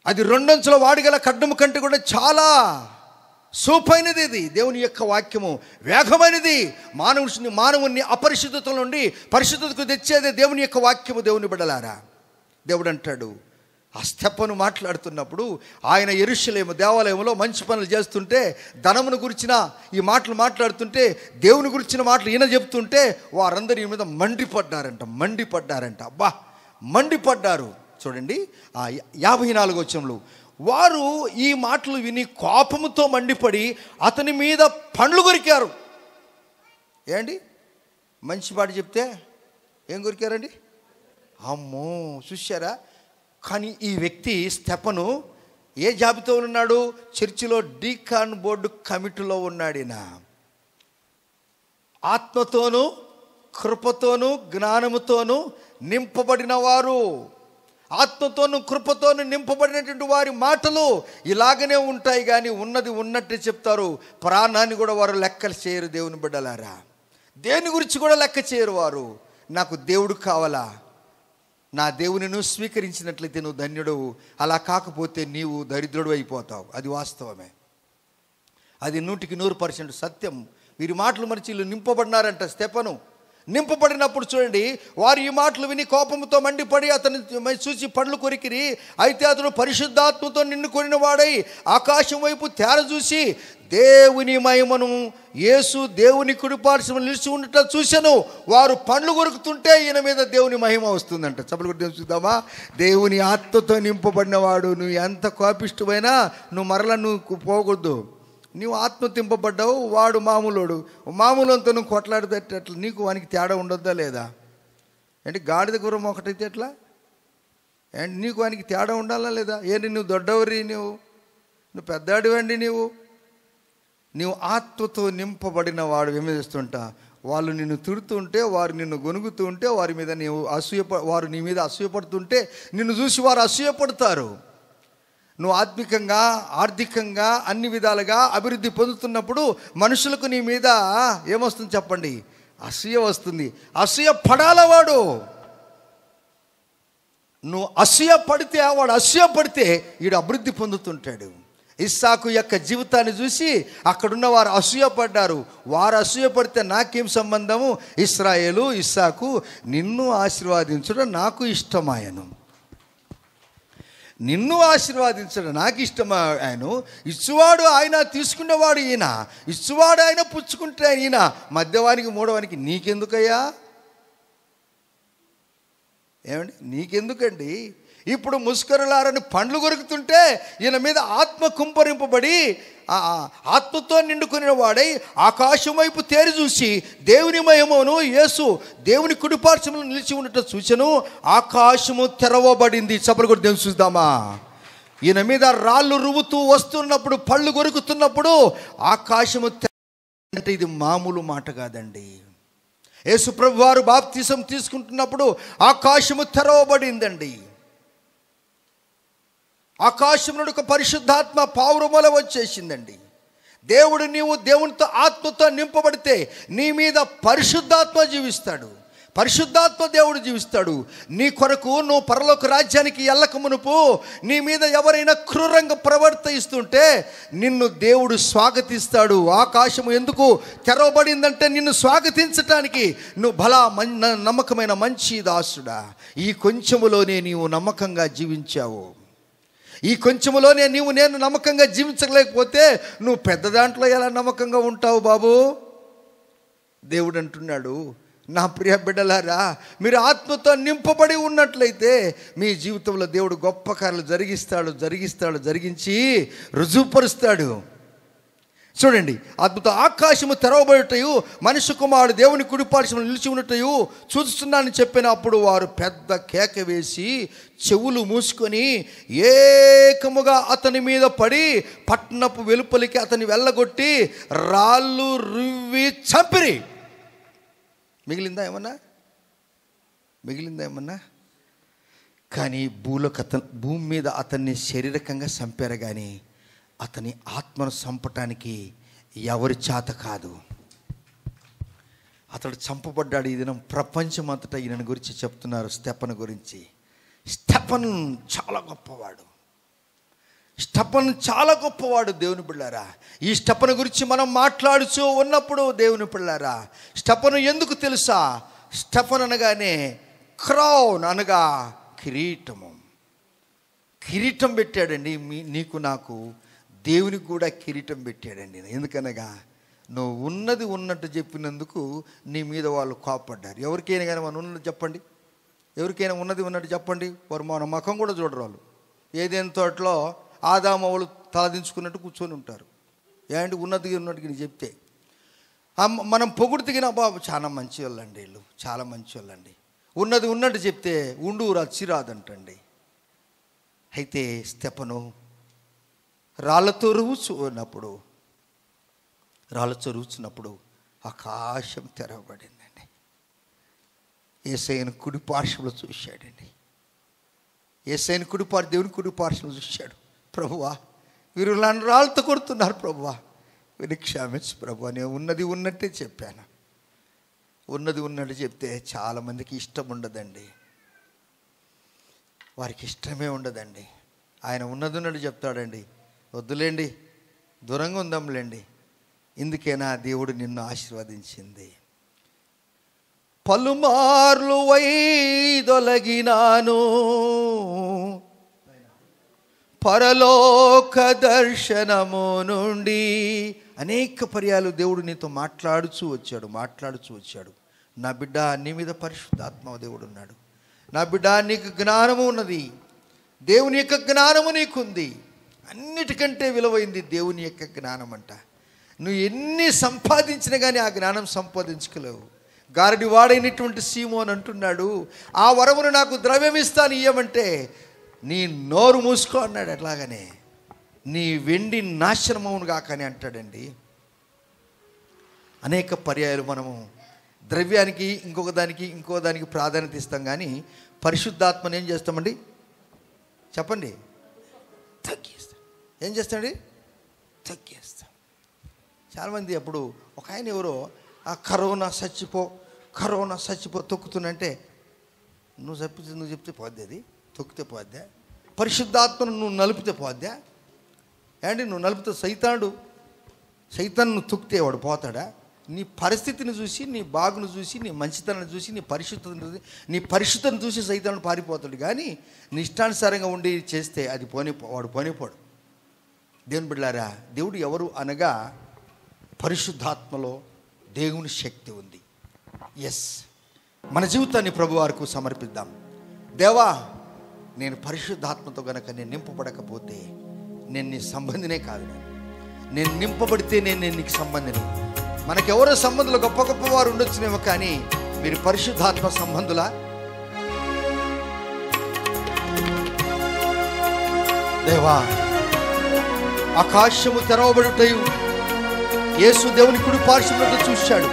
అది 2 అంచుల వాడిగల ఖడ్గము కంటే కూడా చాలా సూపైనది. ఇది దేవుని యొక్క వాక్యము, వేగమైనది. మానవుని అపరిశుద్ధత నుండి పరిశుద్ధతకు తెచ్చేదే దేవుని యొక్క వాక్యము. దేవుని బిడ్డలారా, దేవుడు అంటాడు, ఆ స్టెఫను మాట్లాడుతున్నప్పుడు ఆయన యెరూషలేము దేవాలయంలో మంచి పనులు చేస్తుంటే, ధనమును గురించిన ఈ మాటలు మాట్లాడుతుంటే, దేవుని గురించిన మాటలు ఈయన చెప్తుంటే వారందరూ ఈ మీద మండిపడ్డారంట. అబ్బా, మండిపడ్డారు. చూడండి ఆ 54వ వచనంలో, వారు ఈ మాటలు విని కోపముతో మండిపడి అతని మీద పండ్లు కొరికారు. ఏండి మంచి మాట చెప్తే ఏం కొరికారండి? అమ్మో, చూశారా? కానీ ఈ వ్యక్తి స్టెఫను ఏ జాబితాలో ఉన్నాడు? చర్చిలో డీకాన్ బోర్డు కమిటీలో ఉన్నాడినా. ఆత్మతోనూ కృపతోనూ జ్ఞానముతోనూ నింపబడిన వారు, ఆత్మతోనూ కృపతోనూ నింపబడినటువంటి వారి మాటలు ఇలాగనే ఉంటాయి. కానీ ఉన్నది ఉన్నట్టు చెప్తారు. ప్రాణాన్ని కూడా వారు లెక్కలు చేయరు. దేవుని బిడ్డలారా, దేని గురించి కూడా లెక్క చేయరు వారు. నాకు దేవుడు కావాలా, నా దేవుని నువ్వు స్వీకరించినట్లయితే నువ్వు ధన్యుడు, అలా కాకపోతే నీవు దరిద్రుడు అయిపోతావు. అది వాస్తవమే, అది 100% సత్యం. వీరి మాటలు మరిచి వీళ్ళు నింపబడినారంట. స్టెఫను నింపబడినప్పుడు చూడండి, వారు ఈ మాటలు విని కోపంతో మండిపడి అతను చూసి పండ్లు కొరికిరి. అయితే అతడు పరిశుద్ధాత్మతో నిండుకొనిన వాడై ఆకాశం వైపు తేర చూసి దేవుని మహిమను, యేసు దేవుని కుడిపార్శ్వమున నిలిచి ఉండటం చూశాను. వారు పండ్లు కొరుకుతుంటే ఈయన మీద దేవుని మహిమ వస్తుందంట. చప్పలు కొట్టి చూద్దామా? దేవుని ఆత్మతో నింపబడిన వాడు, నువ్వు ఎంత కోపిష్టమైనా నువ్వు మరలా నువ్వు పోకూడదు. నీవు ఆత్మ తింపబడ్డావు, వాడు మామూలుడు. మామూలుతో నువ్వు కొట్లాడితేట్లా? నీకు వానికి తేడా ఉండొద్దా లేదా? అంటే గాడిద గుర్రం ఒకటైతే ఎట్లా? అండ్ నీకు వానికి తేడా ఉండాలా లేదా? ఏంటి నువ్వు దొడ్డవరి, నువ్వు పెద్దాడివండి. నీవు ఆత్మతో నింపబడిన వాడు ఏమి చేస్తుంటా? వాళ్ళు నిన్ను తిడుతుంటే, వారు నిన్ను గొనుగుతూ ఉంటే, వారి మీద వారు నీ మీద అసూయపడుతుంటే నిన్ను చూసి వారు అసూయపడతారు. నువ్వు ఆత్మికంగా, ఆర్థికంగా, అన్ని విధాలుగా అభివృద్ధి పొందుతున్నప్పుడు మనుషులకు నీ మీద ఏమొస్తుంది చెప్పండి? అసూయ వస్తుంది. అసూయ పడాలవాడు. నువ్వు అసూయ పడితే, వాడు అసూయ పడితే వీడు అభివృద్ధి పొందుతుంటాడు. ఇస్సాకు యొక్క జీవితాన్ని చూసి అక్కడున్న వారు అసూయపడ్డారు. వారు అసూయపడితే నాకేం సంబంధము? ఇశ్రాయేలు, ఇస్సాకు, నిన్ను ఆశీర్వదించడం నాకు ఇష్టమాయను, నిన్ను ఆశీర్వాదించడం నాకు ఇష్టమాయను. ఇచ్చువాడు ఆయన, తీసుకున్నవాడు ఈయన. ఇచ్చువాడు ఆయన, పుచ్చుకుంటే ఈయన. మధ్యవానికి మూడవానికి నీకెందుకయ్యా? ఏమండి, నీకెందుకండి? ఇప్పుడు ముస్కరులారని పండ్లు కొరుకుతుంటే ఈయన మీద ఆత్మ కుంపరింపబడి ఆత్మతో నిండుకుని వాడై ఆకాశం వైపు తేరి చూసి దేవుని మహిమను, యేసు దేవుని కుడిపార్శ్వమున నిలిచి ఉండటం చూచెను. ఆకాశము తెరవబడింది. చప్పలు కూడా దేవుని చూద్దామా? ఈయన మీద రాళ్ళు రువ్వుతూ వస్తున్నప్పుడు, పళ్ళు కొరుకుతున్నప్పుడు ఆకాశము అంటే ఇది మామూలు మాట కాదండి. యేసు ప్రభు వారు బాప్తిసం తీసుకుంటున్నప్పుడు ఆకాశము తెరవబడిందండి. ఆకాశం నుండి ఒక పరిశుద్ధాత్మ పావురముల వచ్చేసిందండి. దేవుడు, నీవు దేవునితో ఆత్మతో నింపబడితే నీ మీద పరిశుద్ధాత్మ జీవిస్తాడు. పరిశుద్ధాత్మ దేవుడు జీవిస్తాడు. నీ కొరకు నువ్వు పరలోక రాజ్యానికి వెళ్ళక మునుపు నీ మీద ఎవరైనా క్రూరంగా ప్రవర్తిస్తుంటే నిన్ను దేవుడు స్వాగతిస్తాడు. ఆకాశము ఎందుకు తెరవబడిందంటే నిన్ను స్వాగతించటానికి. నువ్వు నమ్మకమైన మంచి దాసుడా, ఈ కొంచెములోనే నీవు నమ్మకంగా జీవించావు. ఈ కొంచెములోనే నేను నమ్మకంగా జీవించలేకపోతే నువ్వు పెద్ద దాంట్లో ఎలా నమ్మకంగా ఉంటావు బాబు? దేవుడు అంటున్నాడు, నా ప్రియ బిడ్డలారా, మీరు ఆత్మతో నింపబడి ఉన్నట్లయితే మీ జీవితంలో దేవుడు గొప్ప కార్యాలు జరిగించి రుజువుపరుస్తాడు. చూడండి, అద్భుత ఆకాశము తెరవబడుటయు మనుష్య కుమారుడు దేవుని కుడిపార్శ్వమున నిలిచి ఉన్నటయు చూస్తున్నానని చెప్పినప్పుడు వారు పెద్ద కేక వేసి చెవులు మూసుకొని ఏకముగా అతని మీద పడి పట్టణపు వెలుపలికి అతని వెళ్ళగొట్టి రాళ్ళు రువ్వి చంపిరి. మిగిలిందా ఏమన్నా? కానీ భూమి మీద అతన్ని శారీరకంగా చంపారు, కానీ అతని ఆత్మను చంపటానికి ఎవరి చేత కాదు. అతడు చంపబడ్డాడు. ఈ దినం ప్రపంచం అంతటా ఈయన గురించి చెప్తున్నారు, స్టెఫను గురించి. స్టెఫను చాలా గొప్పవాడు. దేవుని పిల్లారా, ఈ స్టెఫను గురించి మనం మాట్లాడుతూ ఉన్నప్పుడు దేవుని పిల్లారా, స్టెఫను ఎందుకు తెలుసా? స్టెఫన్ అనగానే క్రౌన్ అనగా కిరీటం పెట్టాడండి. నీకు నాకు దేవునికి కూడా కిరీటం పెట్టాడండి. ఎందుకనగా నువ్వు ఉన్నది ఉన్నట్టు చెప్పినందుకు నీ మీద వాళ్ళు కోపడ్డారు. ఎవరికైనా కానీ మనం ఉన్నది చెప్పండి, ఎవరికైనా ఉన్నది ఉన్నట్టు చెప్పండి, వారు మన ముఖం కూడా చూడరు. వాళ్ళు ఏదైనా తోటలో ఆదాము అవ్వలు తలదించుకున్నట్టు కూర్చొని ఉంటారు. ఏంటి ఉన్నట్టుగా నేను చెప్తే మనం పొగుడుతిగిన బాబు చాలా మంచి వాళ్ళండి, వీళ్ళు చాలా మంచి వాళ్ళండి, ఉన్నది ఉన్నట్టు చెప్తే ఉండు రచ్చిరాదంటండి. అయితే స్తెఫను రాళ్ళతో రుచున్నప్పుడు ఆకాశం తెరవబడిందండి. యేసయ్యను కుడి పార్శ్వంలో చూశాడండి. యేసయ్యను దేవుని కుడి పార్శ్వంలో చూశాడు. ప్రభువా, వీరు నన్ను రాళ్ళతో కొడుతున్నారు, ప్రభువా వీరిని క్షమించు ప్రభువా, నేను ఉన్నది ఉన్నట్టే చెప్పాను. ఉన్నది ఉన్నట్టు చెప్తే చాలామందికి ఇష్టం ఉండదండి, వారికి ఇష్టమే ఉండదండి. ఆయన ఉన్నది ఉన్నట్టు చెప్తాడండి. వద్దులేండి, దూరంగా ఉందాంలేండి. ఇందుకేనా దేవుడు నిన్ను ఆశీర్వదించింది. పలుమార్లు వైదొలగినాను పరలోక దర్శనము నుండి. అనేక పర్యాలు దేవుడు నీతో మాట్లాడుచూ వచ్చాడు. నా బిడ్డ, నీ మీద పరిశుద్ధాత్మ దేవుడు ఉన్నాడు. నా బిడ్డ, నీకు జ్ఞానము ఉన్నది, దేవుని యొక్క జ్ఞానము నీకుంది. అన్నిటికంటే విలువైంది దేవుని యొక్క జ్ఞానం అంట. నువ్వు ఎన్ని సంపాదించినా కానీ ఆ జ్ఞానం సంపాదించుకోలేవు. గారడి వాడైనటువంటి సీమోన్ అంటున్నాడు, ఆ వరమును నాకు ద్రవ్యం ఇస్తాను ఇయ్యమంటే నీ నోరు మూసుకో అన్నాడు. అట్లాగనే నీ వెండి నాశనమవును కాకని అంటాడండి. అనేక పర్యాయాలు మనము ద్రవ్యానికి ఇంకో దానికి ప్రాధాన్యత ఇస్తాం, కానీ పరిశుద్ధాత్మను ఏం చేస్తామండి చెప్పండి? తగ్గిస్తాం. ఏం చేస్తామండి? తగ్గిస్తాం. చాలామంది అప్పుడు ఒక ఆయన ఎవరో ఆ కరోనా చచ్చిపో తొక్కుతున్నంటే నువ్వు చెప్తే పోద్ది, అది తొక్కితే పోద్దా? పరిశుద్ధాత్మను నువ్వు నలిపితే పోద్దా? ఏంటి నువ్వు నలిపితే సైతాన్ని తొక్కితే వాడు పోతాడా? నీ పరిస్థితిని చూసి, నీ బాగును చూసి, నీ మంచితనాన్ని చూసి, నీ పరిశుద్ధతను చూసి సైతాన్ని పారిపోతాడు. కానీ నీ ఇష్టానుసారంగా ఉండి చేస్తే అది వాడు పోనిపోడు. దేవుని బిడ్డలారా, దేవుడు ఎవరు అనగా పరిశుద్ధాత్మలో దేవుని శక్తి ఉంది. ఎస్, మన జీవితాన్ని ప్రభువారికి సమర్పిద్దాం. దేవా, నేను పరిశుద్ధాత్మతో గనక నేను నింపబడకపోతే నేను నీ సంబంధినే కాదు. నేను నింపబడితే నేను నీకు సంబంధిని. మనకెవరో సంబంధులు గొప్ప వారు ఉండొచ్చునేమో, కానీ మీరు పరిశుద్ధాత్మ సంబంధులా? దేవా, ఆకాశము తెరవబడుటయు యేసు దేవుని కుడి పార్శ్వమున చూశాడు.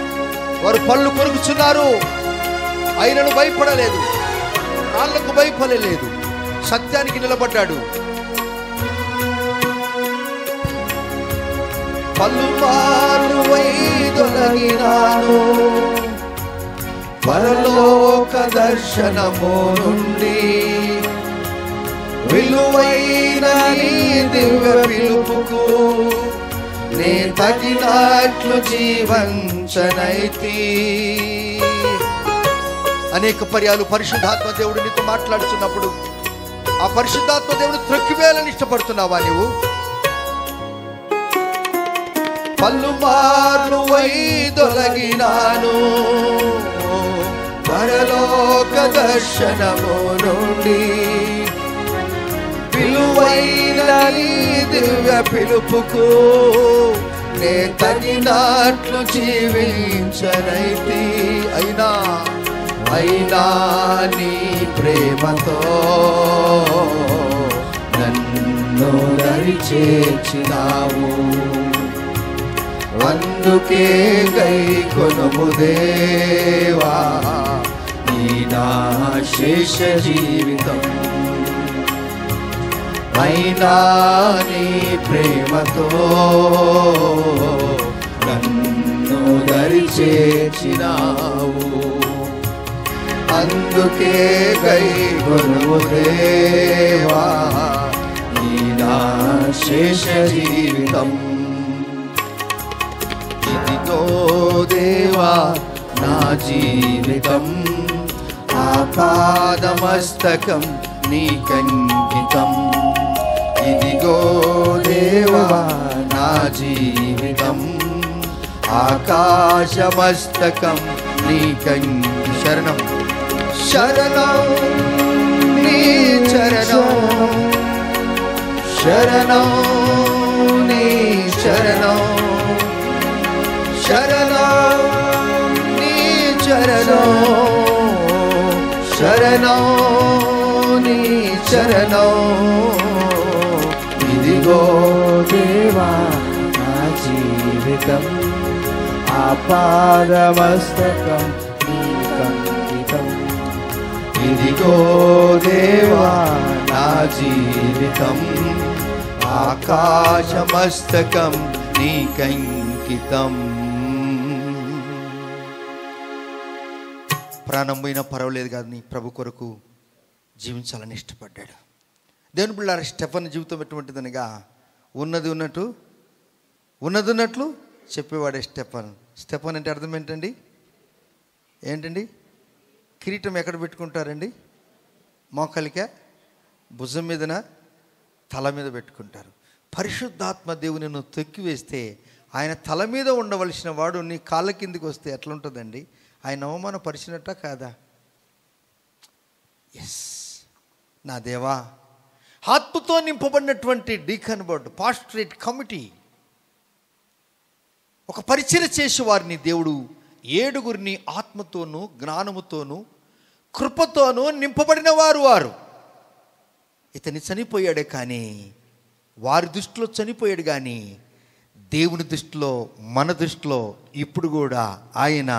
వారు పళ్ళు కొరుకుచున్నారు, ఆయనను భయపడలేదు, రాళ్లకు భయపడలేదు, సత్యానికి నిలబడ్డాడు. పలుమార్లు వైదొలగినాను పరలోక దర్శనము నుండి, విలువైన నీ దివ్య పిలుపుకు నే తగినట్లు జీవంచనైతి. అనేక పర్యాలు పరిశుద్ధాత్మ దేవుడు నీతో మాట్లాడుతున్నప్పుడు ఆ పరిశుద్ధాత్మ దేవుడు త్రొక్కివేయాలని ఇష్టపడుతున్నావా నీవు? పలుమార్లు వైదొలగినాను పరలోక దర్శనము నుండి, విలువైన నీ దివ్య పిలుపుకు నే తగినట్లు జీవించనైతి. అయినా నీ ప్రేమతో నన్ను దరి చేర్చినావు, అందుకే గైకొనుము దేవా నీ నా శేష జీవితం. అయినా నీ ప్రేమతో నన్ను దరి చేర్చినావు, అందుకే గైకొనుము దేవా నీ నా శేష జీవితం. ఇదిగో దేవా నా జీవితం, ఆపాదమస్తకం నీకంకితం. ఇదిగో దేవా నా జీవితం, ఆకాశమస్తకం నీకంకి. శరణం శరణం నీ చరణం, శరణం నీ శరణం, శరణం శరణం శరణం నీ శరణం. ఇదిగో దేవా నా జీవితం ఆపాదమస్తకం నీకంకితం. ఇదిగో దేవా నా జీవితం ఆకాశమస్తకం నీకంకితం. ప్రాణం పోయినా పర్వాలేదు కానీ ప్రభు కొరకు జీవించాలని ఇష్టపడ్డాడు. దేవుని బిడ్డలారా, స్టెఫన్ జీవితం ఎటువంటిదనగా ఉన్నది ఉన్నట్లు చెప్పేవాడే స్టెఫన్. స్టెఫన్ అంటే అర్థం ఏంటండి? కిరీటం ఎక్కడ పెట్టుకుంటారండి? మోకాలికా, భుజం మీదన, తల మీద పెట్టుకుంటారు. పరిశుద్ధాత్మ దేవుని నువ్వు తొక్కివేస్తే ఆయన తల మీద ఉండవలసిన వాడు నీ కాళ్ళ కిందికి వస్తే ఎట్లుంటుందండి? ఆయన అవమానపరిచినట్ట కాదా? ఎస్, నా దేవా, ఆత్మతో నింపబడినటువంటి డీకన్ బోర్డు, పాస్టరేట్ కమిటీ, ఒక పరిచర్య చేసే వారిని దేవుడు 7 ఆత్మతోనూ జ్ఞానముతోనూ కృపతోనూ నింపబడిన వారు. ఇతని చనిపోయాడే కానీ వారి దృష్టిలో చనిపోయాడు, కానీ దేవుని దృష్టిలో, మన దృష్టిలో ఇప్పుడు కూడా ఆయన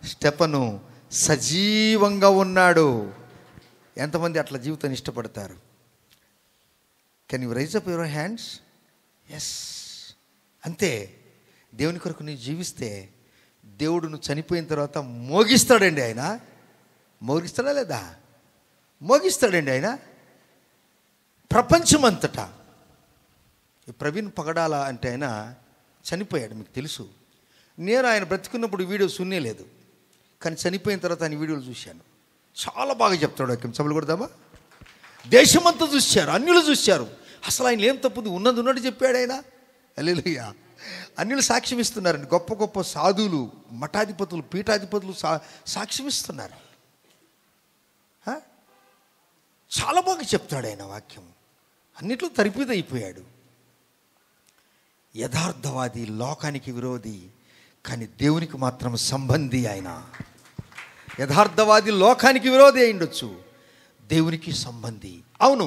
స్టెఫను సజీవంగా ఉన్నాడు. ఎంతమంది అట్లా జీవితాన్ని ఇష్టపడతారు? Can you raise up your hands? Yes, అంతే. దేవుని కొరకు నువ్వు జీవిస్తే దేవుడు నువ్వు చనిపోయిన తర్వాత మోగిస్తాడండి. ఆయన మోగిస్తాడా లేదా? మోగిస్తాడండి ఆయన ప్రపంచమంతటా. ప్రవీణ్ పగడాల అంటే ఆయన చనిపోయాడు, మీకు తెలుసు. నేను ఆయన బ్రతికున్నప్పుడు వీడియోస్ లేదు, కానీ చనిపోయిన తర్వాత ఆయన వీడియోలు చూశాను. చాలా బాగా చెప్తాడు. సభలు కొడదామా? దేశమంతా చూశారు, అన్యులు చూశారు. అసలు ఆయన ఏం తప్పుది, ఉన్నట్టు చెప్పాడు ఆయన. హల్లెలూయా. అన్యులు సాక్ష్యం ఇస్తున్నారండి. గొప్ప గొప్ప సాధువులు, మఠాధిపతులు, పీఠాధిపతులు సాక్ష్యం ఇస్తున్నారు. చాలా బాగా చెప్తాడు ఆయన వాక్యం. అన్నిట్లో తరిపిదైపోయాడు. యథార్థవాది, లోకానికి విరోధి, కానీ దేవునికి మాత్రం సంబంధి ఆయన. యథార్థవాది లోకానికి విరోధి అయిండొచ్చు, దేవునికి సంబంధి. అవును,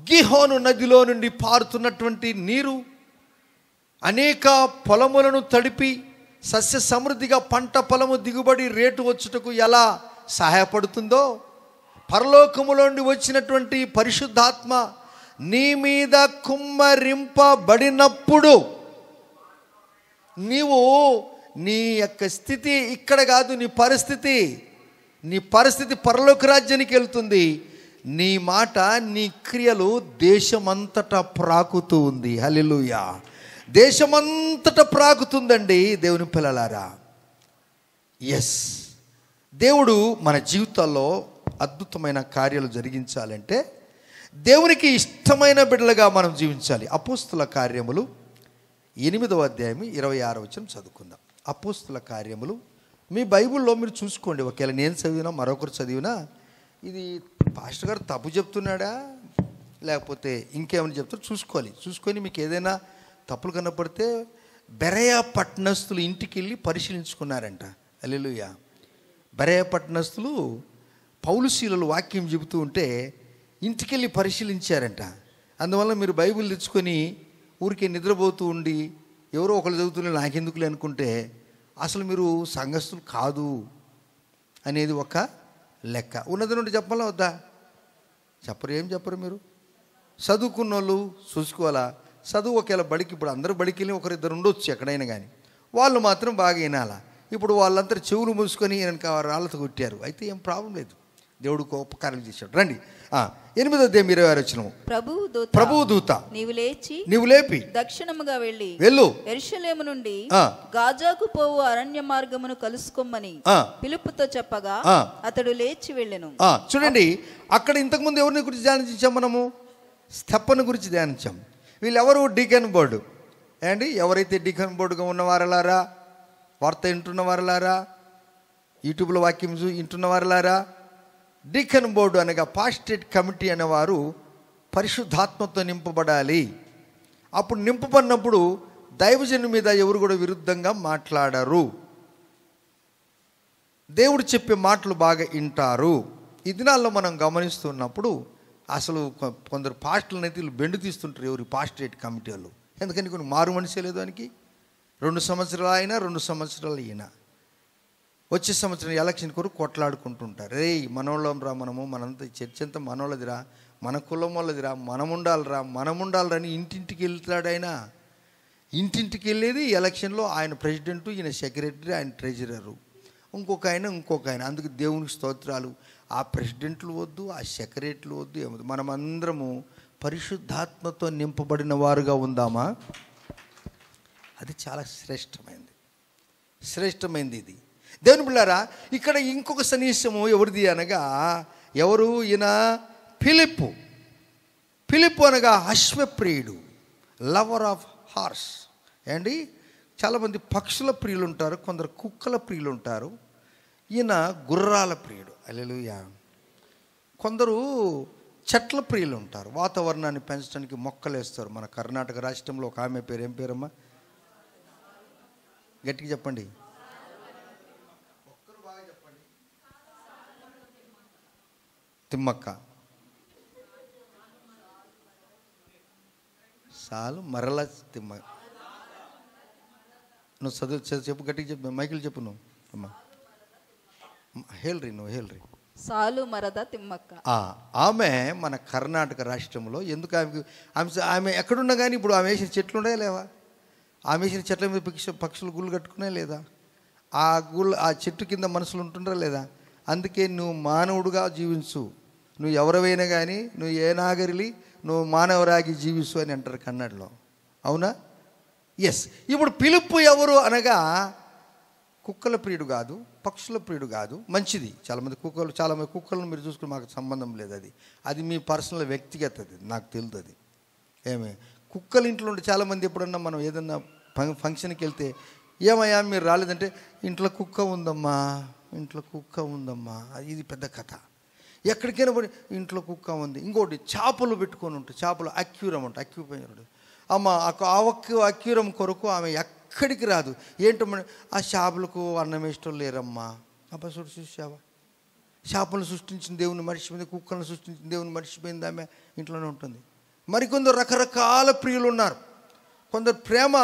గిహోను నదిలో నుండి పారుతున్నటువంటి నీరు అనేక పొలములను తడిపి సస్య సమృద్ధిగా పంట పొలము దిగుబడి రేటు వచ్చుటకు ఎలా సహాయపడుతుందో, పరలోకములో నుండి వచ్చినటువంటి పరిశుద్ధాత్మ నీ మీద కుమ్మరింపబడినప్పుడు నీవు నీ యొక్క స్థితి ఇక్కడ కాదు, నీ పరిస్థితి పరలోక రాజ్యానికి వెళ్తుంది. నీ మాట, నీ క్రియలు దేశమంతటా ప్రాకుతూ ఉంది. హల్లెలూయా. దేశమంతటా ప్రాకుతుందండి దేవుని పిల్లలారా. ఎస్, దేవుడు మన జీవితాల్లో అద్భుతమైన కార్యాలు జరిగించాలంటే దేవునికి ఇష్టమైన బిడ్డలుగా మనం జీవించాలి. అపోస్తుల కార్యములు 8వ అధ్యాయం 26వ వచనం చదువుకుందాం. అపోస్తుల కార్యములు మీ బైబిల్లో మీరు చూసుకోండి. ఒకవేళ నేను చదివినా మరొకరు చదివినా ఇది పాస్టర్ గారు తప్పు చెప్తున్నాడా లేకపోతే ఇంకేమైనా చెప్తారో చూసుకొని మీకు ఏదైనా తప్పులు కనపడితే బెరయ పట్టణస్థులు ఇంటికి వెళ్ళి పరిశీలించుకున్నారంట. హల్లెలూయా. బెరయ పట్టణస్థులు పౌలు శీలలు వాక్యం చెబుతూ ఉంటే ఇంటికి వెళ్ళి పరిశీలించారంట. అందువల్ల మీరు బైబిల్ తెచ్చుకొని ఊరికే నిద్రపోతూ ఉండి ఎవరో ఒకరు చదువుతున్నా నాకెందుకులే అనుకుంటే అసలు మీరు సంఘస్థులు కాదు అనేది ఒక లెక్క. ఉన్నది నుండి చెప్పాలా వద్దా? ఏం చెప్పరు మీరు? చదువుకున్న వాళ్ళు చూసుకోవాలా? చదువు ఒకవేళ బడికి, ఇప్పుడు అందరూ బడికి వెళ్ళి ఒకరిద్దరు ఉండొచ్చు ఎక్కడైనా, కానీ వాళ్ళు మాత్రం బాగా వినాలా. ఇప్పుడు వాళ్ళంతా చెవులు మూసుకొని రాళ్ళతో కొట్టారు, అయితే ఏం ప్రాబ్లం లేదు, దేవుడు ఉపకారం చేశాడు. రండి 8వ అధ్యాయం 26వ వచనం. ప్రభువు దూత నీవు లేపి దక్షిణముగా వెళ్ళు యెరూషలేము నుండి గాజాకు పోవు అరణ్య మార్గమును కలుసుకోమని పిలుపుతో చెప్పగా అతడు లేచి వెళ్ళెను. చూడండి, అక్కడ ఇంతకుముందు ఎవరిని గురించి ధ్యానించాం మనము? స్టెఫను గురించి ధ్యానించాం. వీళ్ళెవరు? Deacon board. అండి, ఎవరైతే డీకన్ బోర్డుగా ఉన్నవారలారా, వార్త వింటున్నవారలారా, యూట్యూబ్లో వాక్యం వింటున్నవారలారా, డీకన్ బోర్డు అనగా పాస్టరేట్ కమిటీ అనేవారు పరిశుద్ధాత్మతో నింపబడాలి. అప్పుడు నింపబడినప్పుడు దైవజను మీద ఎవరు కూడా విరుద్ధంగా మాట్లాడరు. దేవుడు చెప్పే మాటలు బాగా వింటారు. ఈ దినాల్లో మనం గమనిస్తున్నప్పుడు అసలు కొందరు పాస్టర్లు అయితే వీళ్ళు బెండు తీస్తుంటారు, ఎవరి పాస్టరేట్ కమిటీ వాళ్ళు. ఎందుకని కొన్ని మారు మనిషే లేదు దానికి. 2 సంవత్సరాలు అయినా 2 సంవత్సరాలు అయినా వచ్చే సంవత్సరం ఎలక్షన్ కొరకు కొట్లాడుకుంటుంటారు. రే మనోళ్ళం రా, మనము మనంతా చర్చ్ అంతా మనోళ్ళదిరా, మన కులం వాళ్ళదిరా, మనం ఉండాలిరా అని ఇంటింటికి వెళ్తాడు ఆయన. ఇంటింటికి వెళ్ళేది ఎలక్షన్లో ఆయన ప్రెసిడెంటు, ఈయన సెక్రటరీ, ఆయన ట్రెజరరు, ఇంకొక ఆయన. అందుకు దేవునికి స్తోత్రాలు. ఆ ప్రెసిడెంట్లు వద్దు, ఆ సెక్రటరీలు వద్దు, ఏమొద్దు. మనమందరము పరిశుద్ధాత్మతో నింపబడిన వారుగా ఉందామా? అది చాలా శ్రేష్టమైంది ఇది. దేవుని బిడ్డలారా, ఇక్కడ ఇంకొక సన్నివేశము ఎవరిది అనగా, ఎవరు ఈయన? ఫిలిప్పు అనగా అశ్వప్రియుడు, లవర్ ఆఫ్ హార్స్. ఏండి, చాలామంది పక్షుల ప్రియులు ఉంటారు, కొందరు కుక్కల ప్రియులు ఉంటారు. ఈయన గుర్రాల ప్రియుడు. హల్లెలూయా. కొందరు చెట్ల ప్రియులు ఉంటారు, వాతావరణాన్ని పెంచడానికి మొక్కలు వేస్తారు. మన కర్ణాటక రాష్ట్రంలో ఒక ఆమె పేరు, ఏం పేరమ్మా? గట్టిగా చెప్పండి. తిమ్మక్క. సాలు మరల తిమ్మ. నువ్వు చదువు చెప్పు, గట్టిగా చెప్పు, మైకిల్ చెప్పు నువ్వు అమ్మా. నువ్వు హేల్రీ. సాలు మరద తిమ్మక్క. ఆమె మన కర్ణాటక రాష్ట్రంలో. ఎందుకు ఆమె ఎక్కడున్నా కానీ ఇప్పుడు ఆమె వేసిన చెట్లు ఉన్నాయా లేవా? ఆమె వేసిన చెట్ల మీద పక్షులు గుళ్ళు కట్టుకున్నాయా లేదా? ఆ చెట్టు కింద మనుషులు ఉంటుండ్రా లేదా? అందుకే నువ్వు మానవుడుగా జీవించు, నువ్వు ఎవరైనా కానీ, నువ్వు ఏ నాగరిలి, నువ్వు మానవరాగి జీవించు అని అంటారు కన్నడలో. అవునా? ఎస్. ఇప్పుడు ఫిలిప్పు ఎవరు అనగా, కుక్కల ప్రియుడు కాదు, పక్షుల ప్రియుడు కాదు. మంచిది, చాలామంది కుక్కలను మీరు చూసుకుని మాకు సంబంధం లేదు, అది మీ పర్సనల్ వ్యక్తిగతది, నాకు తెలుస్తుంది. ఏమే కుక్కలు ఇంట్లో ఉంటే చాలామంది ఎప్పుడన్నా మనం ఏదన్నా ఫంక్షన్కి వెళ్తే, ఏమయ్యా మీరు రాలేదంటే, ఇంట్లో కుక్క ఉందమ్మా. ఇది పెద్ద కథ. ఎక్కడికైనా పోయి ఇంట్లో కుక్క ఉంది. ఇంకోటి చేపలు పెట్టుకొని ఉంటాయి, చేపలు అక్యూరం ఉంటాయి, అక్యూపైనడు. అమ్మ అక్యూరం కొరకు ఆమె ఎక్కడికి రాదు. ఏంటమ్మా, ఆ చేపలకు అన్నం ఇష్టం లేరమ్మా. అబ్బా చూసావా, చేపలను సృష్టించిన దేవుని మర్చిపోయింది, కుక్కలను సృష్టించిన దేవుని మర్చిపోయింది. ఆమె ఇంట్లోనే ఉంటుంది. మరికొందరు రకరకాల ప్రియులు ఉన్నారు. కొందరు ప్రేమ,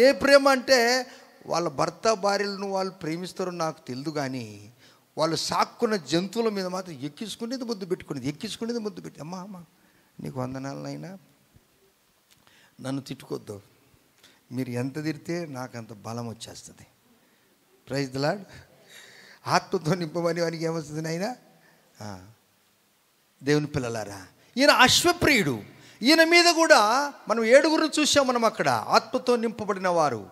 ఏ ప్రేమ అంటే వాళ్ళ భర్త భార్యలను వాళ్ళు ప్రేమిస్తారో నాకు తెలియదు, కానీ వాళ్ళు సాక్కున్న జంతువుల మీద మాత్రం ఎక్కించుకునేది ముద్దు పెట్టి, అమ్మ నీకు వందనాలనైనా, నన్ను తిట్టుకోద్దు, మీరు ఎంత తిడితే నాకు అంత బలం వచ్చేస్తుంది. Praise the Lord. ఆత్మతో నింపమని వానికి ఏమొస్తుంది నాయనా? దేవుని పిల్లలారా, ఈయన అశ్వప్రియుడు. ఈయన మీద కూడా మనం 7 చూసాం. మనం అక్కడ ఆత్మతో నింపబడిన వారు.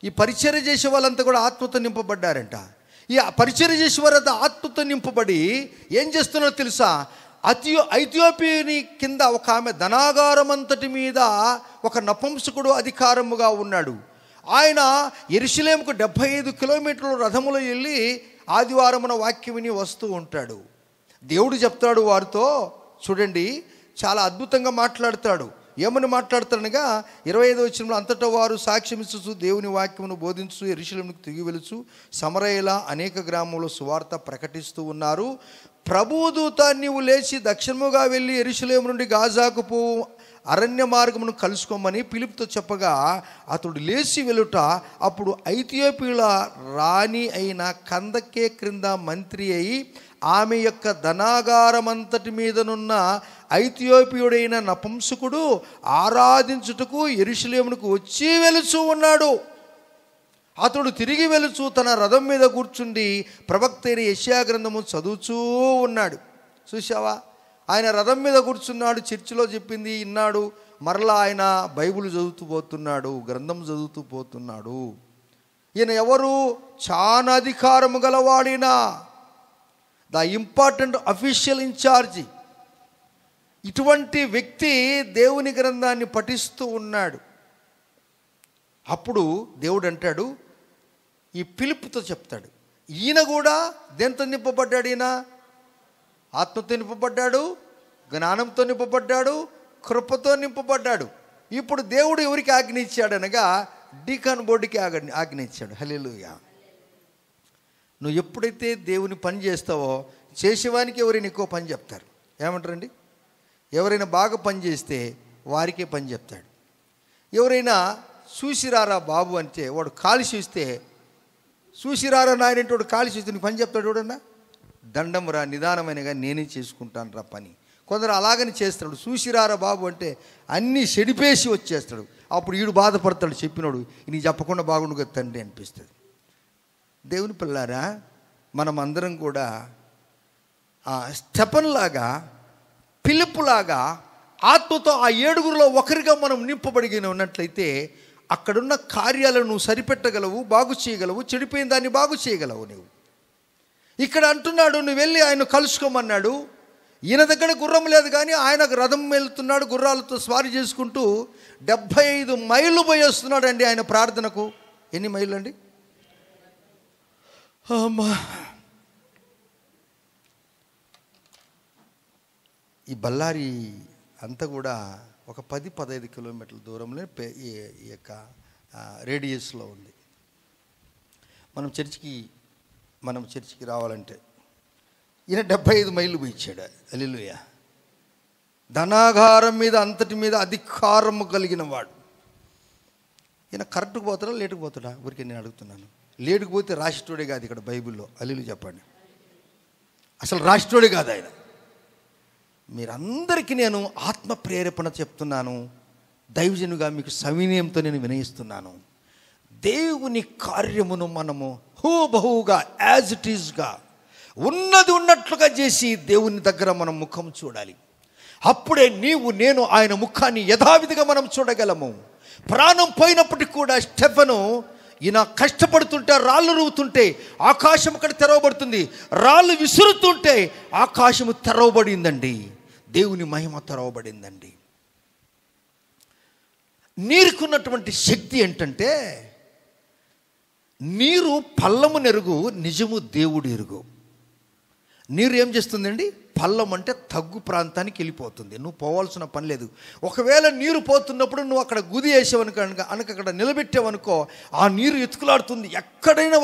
ఈ పరిచర్య చేసే వాళ్ళంతా కూడా ఆత్మతో నింపబడ్డారంట. ఈ పరిచర్య చేసే వారంతా ఆత్మతో నింపబడి ఏం చేస్తున్నారో తెలుసా? ఐథియోపియని కింద ఒక ఆమె ధనాగారం అంతటి మీద ఒక నపుంసకుడు అధికారముగా ఉన్నాడు. ఆయన యెరూషలేముకు 75 కిలోమీటర్ల రథములో వెళ్ళి ఆదివారమున వాక్యం విని వస్తూ ఉంటాడు. దేవుడు చెప్తాడు వారితో, చూడండి, చాలా అద్భుతంగా మాట్లాడతాడు. ఏమని మాట్లాడతాడనగా 25వ వచనంలో, అంతటా వారు సాక్ష్యమిచ్చు దేవుని వాక్యమును బోధించు యెరూషలేముకు తిరిగి వెలుచు సమరయల అనేక గ్రామంలో సువార్త ప్రకటిస్తూ ఉన్నారు. ప్రభువు దూత, నీవు లేచి దక్షిణముగా వెళ్ళి యెరూషలేము నుండి గాజాకు పోవు అరణ్య మార్గమును కలుసుకోమని ఫిలిప్పుతో చెప్పగా, అతడు లేచి వెలుట అప్పుడు ఐథియోపియుల రాణి అయిన కందకే క్రింద మంత్రి అయి ఆమె యొక్క ధనాగారమంతటి మీదనున్న ఐథియోపియుడైన నపుంసకుడు ఆరాధించుటకు యెరూషలేమునకు వచ్చి వెలుచు ఉన్నాడు. అతడు తిరిగి వెలుచు తన రథం మీద కూర్చుండి ప్రవక్త అయిన యెషయా గ్రంథము చదువుచూ ఉన్నాడు. చూసావా, ఆయన రథం మీద కూర్చున్నాడు, చర్చిలో చెప్పింది విన్నాడు, మరలా ఆయన బైబిల్ చదువుతూ పోతున్నాడు, గ్రంథం చదువుతూ పోతున్నాడు. ఈయన ఎవరు? చాలా అధికారము గలవాడిన ద ఇంపార్టెంట్ అఫీషియల్ ఇన్ఛార్జి. ఇటువంటి వ్యక్తి దేవుని గ్రంథాన్ని పఠిస్తూ ఉన్నాడు. అప్పుడు దేవుడు అంటాడు, ఈ ఫిలిప్పుతో చెప్తాడు, ఈయన కూడా దేంతో నింపబడ్డాడు? ఈయన ఆత్మతో నింపబడ్డాడు, జ్ఞానంతో నింపబడ్డాడు, కృపతో నింపబడ్డాడు. ఇప్పుడు దేవుడు ఎవరికి ఆజ్ఞ ఇచ్చాడు అనగా, డీకాన్ బోర్డుకి ఆజ్ఞ ఇచ్చాడు. హల్లెలూయా. నువ్వు ఎప్పుడైతే దేవుని పని చేస్తావో చేసేవానికి ఎవరైనా ఎక్కువ పని చెప్తారు. ఏమంటారండి? ఎవరైనా బాగా పని చేస్తే వారికే పని చెప్తాడు. ఎవరైనా చూసిరారా బాబు అంటే వాడు కాలు చూస్తే చూసిరారా నాయనంటే వాడు కాలు చూస్తే నీకు పని చెప్తాడు. చూడన్నా, దండం రా, నిదానమైనగా నేనే చేసుకుంటాను రా పని. కొందరు అలాగని చేస్తాడు. చూసిరారా బాబు అంటే అన్నీ చెడిపేసి వచ్చేస్తాడు. అప్పుడు వీడు బాధపడతాడు, చెప్పినాడు నీకు చెప్పకుండా బాగుండు కదా తండ్రి అనిపిస్తుంది. దేవుని పిల్లారా, మనం అందరం కూడా స్టెఫెన్లాగా, ఫిలిప్పులాగా ఆత్మతో ఆ 7గురిలో ఒకరిగా మనం నింపబడిన ఉన్నట్లయితే అక్కడున్న కార్యాలను నువ్వు సరిపెట్టగలవు, బాగు చేయగలవు, చెడిపోయిన దాన్ని బాగు చేయగలవు. నువ్వు ఇక్కడ అంటున్నాడు, నువ్వు వెళ్ళి ఆయన కలుసుకోమన్నాడు. ఈయన దగ్గర గుర్రం లేదు కానీ ఆయన రథం వెళ్తున్నాడు, గుర్రాలతో స్వారీ చేసుకుంటూ 75 మైళ్ళు పోయి వస్తున్నాడు అండి ఆయన ప్రార్థనకు. ఎన్ని మైళ్ళు అండి? అమ్మా, ఈ బళ్ళారి అంతా కూడా ఒక 10-15 కిలోమీటర్ల దూరంలో ఈ యొక్క రేడియస్లో ఉంది. మనం చర్చికి రావాలంటే ఈయన 75 మైళ్ళు పోయి ఇచ్చాడు. హల్లెలూయా. ధనాగారం మీద అంతటి మీద అధికారము కలిగిన వాడు. ఈయన కరెక్ట్గా పోతాడా లేటుకు పోతాడా? ఊరికే నేను అడుగుతున్నాను. లేటుకు పోతే రాష్ట్రుడే కాదు ఇక్కడ బైబిల్లో. హల్లెలూయా చెప్పండి. అసలు రాష్ట్రుడే కాదు ఆయన. మీరందరికీ నేను ఆత్మ ప్రేరేపణ చెప్తున్నాను. దైవజనుగా మీకు సవినయంతో నేను వినయిస్తున్నాను. దేవుని కార్యమును మనము హూబహుగా యాజ్ ఇట్ ఈజ్గా ఉన్నది ఉన్నట్లుగా చేసి దేవుని దగ్గర మనం ముఖం చూడాలి. అప్పుడే నీవు నేను ఆయన ముఖాన్ని యథావిధిగా మనం చూడగలము. ప్రాణం పోయినప్పటికీ కూడా స్టెఫెను ఈయన కష్టపడుతుంటే, రాళ్ళు రువుతుంటే ఆకాశం అక్కడ తెరవబడుతుంది. రాళ్ళు విసురుతుంటే ఆకాశము తెరవబడిందండి. దేవుని మహిమ తెరవబడిందండి. నీరుకున్నటువంటి శక్తి ఏంటంటే, నీరు పల్లము నెరుగు, నిజము దేవుడు ఎరుగు. నీరు ఏం చేస్తుందండి? పల్లం అంటే తగ్గు ప్రాంతానికి వెళ్ళిపోతుంది. నువ్వు పోవాల్సిన పని లేదు. ఒకవేళ నీరు పోతున్నప్పుడు నువ్వు అక్కడ గుది వేసావనుకో, అక్కడ నిలబెట్టావనుకో, ఆ నీరు ఎత్తుకులాడుతుంది. ఎక్కడైనా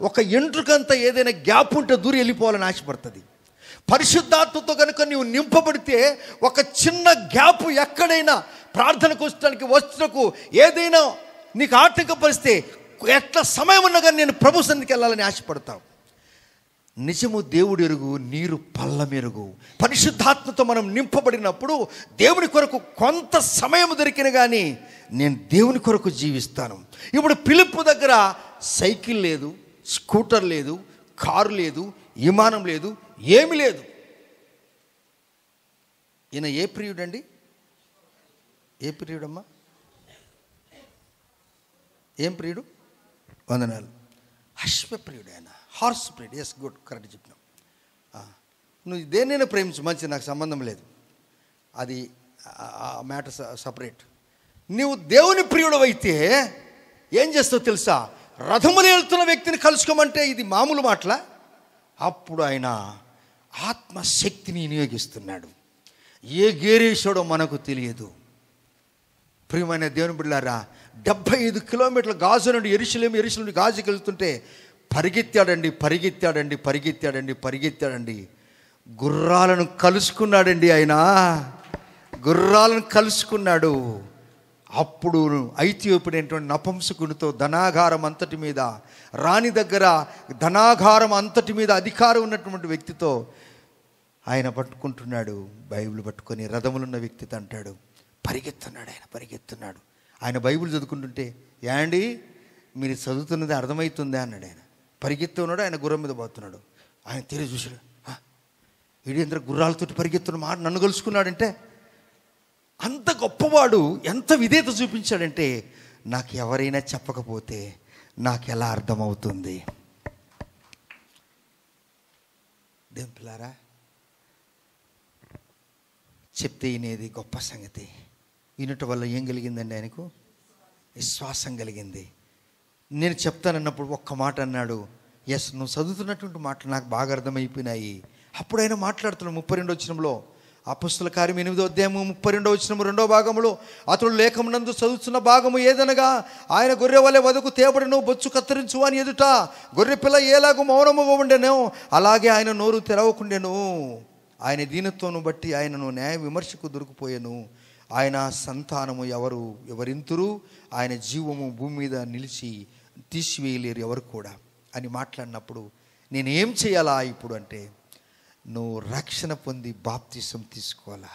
ఒక ఎంట్రుకంతా ఏదైనా గ్యాప్ ఉంటే దూరి వెళ్ళిపోవాలని ఆశపడుతుంది. పరిశుద్ధాత్మతో కనుక నీవు నింపబడితే ఒక చిన్న గ్యాప్ ఎక్కడైనా ప్రార్థనకు వచ్చటకు ఏదైనా నీకు ఆటంకపరిస్తే ఎట్లా సమయం ఉన్నా కానీ నేను ప్రభు సన్నిధికి వెళ్ళాలని ఆశపడతావు. నిజము దేవుడు ఎరుగు, నీరు పల్లమెరుగు. పరిశుద్ధాత్మతో మనం నింపబడినప్పుడు దేవుని కొరకు కొంత సమయం దొరికిన కానీ నేను దేవుని కొరకు జీవిస్తాను. ఇప్పుడు ఫిలిప్పు దగ్గర సైకిల్ లేదు, స్కూటర్ లేదు, కారు లేదు, విమానం లేదు, ఏమి లేదు. ఈయన ఏ ప్రియుడండి? ఏ ప్రియుడమ్మా? ఏం ప్రియుడు? వందనాలు. అశ్వప్రియుడు ఆయన, హార్స్ ప్రియుడు. ఎస్, గుడ్, కరెక్ట్ చెప్పినావు. నువ్వు దేన్నైనా ప్రేమించు, మంచి, నాకు సంబంధం లేదు. అది మ్యాటర్ సపరేట్. నువ్వు దేవుని ప్రియుడు అయితే ఏం చేస్తావు తెలుసా? రథములు వెళ్తున్న వ్యక్తిని కలుసుకోమంటే ఇది మామూలు మాటలా? అప్పుడు ఆయన ఆత్మశక్తిని వినియోగిస్తున్నాడు. ఏ గేరేశాడో మనకు తెలియదు. ప్రియమైన దేవుని బిడ్డలారా, 75 కిలోమీటర్ల గాజు నుండి ఎరుషలేము నుండి గాజుకి వెళ్తుంటే పరిగెత్తాడండి. గుర్రాలను కలుసుకున్నాడండి. ఆయన గుర్రాలను కలుసుకున్నాడు. అప్పుడు ఐథియోపియైనటువంటి నపుంసకునితో ధనాగారం అంతటి మీద, రాణి దగ్గర ధనాగారం అంతటి మీద అధికారం ఉన్నటువంటి వ్యక్తితో ఆయన పట్టుకుంటున్నాడు. బైబిల్ పట్టుకొని రథములున్న వ్యక్తితో అంటాడు, పరిగెత్తున్నాడు. ఆయన బైబిల్ చదువుకుంటుంటే, యాండి మీరు చదువుతున్నది అర్థమవుతుందా అన్నాడు. ఆయన పరిగెత్తున్నాడు, ఆయన గుర్రం మీద పోతున్నాడు. ఆయన తిరిగి చూసాడు, వీడేంద్ర గుర్రాలతోటి పరిగెత్తున్న మాట నన్ను కలుసుకున్నాడంటే, అంత గొప్పవాడు ఎంత విధేయత చూపించాడంటే, నాకు ఎవరైనా చెప్పకపోతే నాకు ఎలా అర్థమవుతుంది? దేవుని పిల్లారా, చెప్తే వినేది గొప్ప సంగతి. వినటం వల్ల ఏం కలిగిందండి? ఆయనకు విశ్వాసం కలిగింది. నేను చెప్తానన్నప్పుడు ఒక్క మాట అన్నాడు. ఎస్, నువ్వు చదువుతున్నటువంటి మాటలు నాకు బాగా అర్థమైపోయినాయి. అప్పుడు ఆయన మాట్లాడుతున్నాడు 32వ వచనంలో, అపొస్తలుల కార్యం 8వ అధ్యాయము 32వ వచనము 2వ భాగములో అతడు లేఖమునందు చదువుతున్న భాగము ఏదనగా, ఆయన గొర్రె వలె వదకు తేబడును, బొచ్చు కత్తిరించు అని ఎదుట గొర్రె పిల్ల ఏలాగూ మౌనముగా ఉండెను, అలాగే ఆయన నోరు తెరవకుండెను. ఆయన దీనత్వమును బట్టి ఆయనను న్యాయ విమర్శకు దొరికిపోయాను. ఆయన సంతానము ఎవరింతురు, ఆయన జీవము భూమి మీద నిలిచి తీసివేయలేరు ఎవరు కూడా అని మాట్లాడినప్పుడు, నేనేం చేయాలా ఇప్పుడు అంటే, నువ్వు రక్షణ పొంది బాప్తిసం తీసుకోవాలా,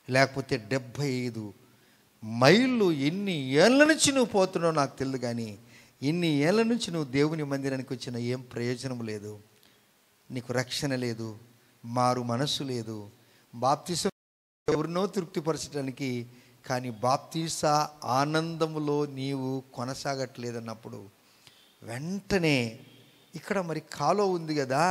లేకపోతే 75 మైళ్ళు ఎన్ని ఏళ్ళ నుంచి నువ్వు పోతున్నావు నాకు తెలియదు, కానీ ఎన్ని ఏళ్ళ నుంచి నువ్వు దేవుని మందిరానికి వచ్చిన ఏం ప్రయోజనం లేదు. నీకు రక్షణ లేదు, మారు మనస్సు లేదు. బాప్తిసం ఎవరినో తృప్తిపరచడానికి, కానీ బాప్తీస ఆనందములో నీవు కొనసాగట్లేదన్నప్పుడు వెంటనే ఇక్కడ మరి కాలో ఉంది కదా,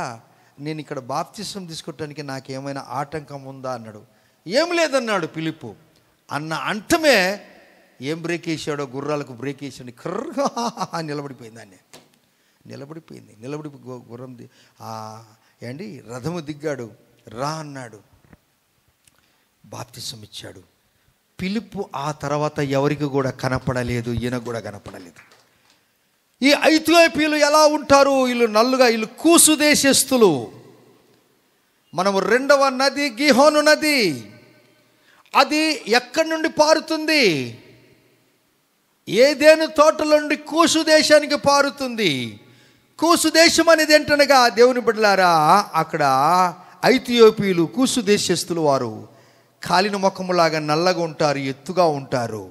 నేను ఇక్కడ బాప్తిసం తీసుకోవటానికి నాకేమైనా ఆటంకం ఉందా అన్నాడు. ఏం లేదన్నాడు ఫిలిప్పు. అంటమే ఏం బ్రేక్ వేసాడో, గుర్రాలకు బ్రేక్ వేసాడు, కర్రగా నిలబడిపోయింది. దాన్ని నిలబడి గుర్రం ఏంటి రథము దిగ్గాడు, రా అన్నాడు, బాప్తిసం ఇచ్చాడు. ఫిలిప్పు ఆ తర్వాత ఎవరికి కూడా కనపడలేదు, ఈయనకు కూడా కనపడలేదు. ఈ ఐథియోపియలు ఎలా ఉంటారు? వీళ్ళు నల్లుగా, వీళ్ళు కూసు దేశస్థులు. మనము 2వ నది గిహోను నది, అది ఎక్కడి నుండి పారుతుంది? ఏదేను తోటల నుండి కూసు దేశానికి పారుతుంది. కూసు దేశం అనేది ఏంటనగా, దేవుని బిడ్డలారా, అక్కడ ఐథియోపియలు కూసు దేశస్థులు వారు కాలిన ముఖములాగా నల్లగా ఉంటారు, ఎత్తుగా ఉంటారు,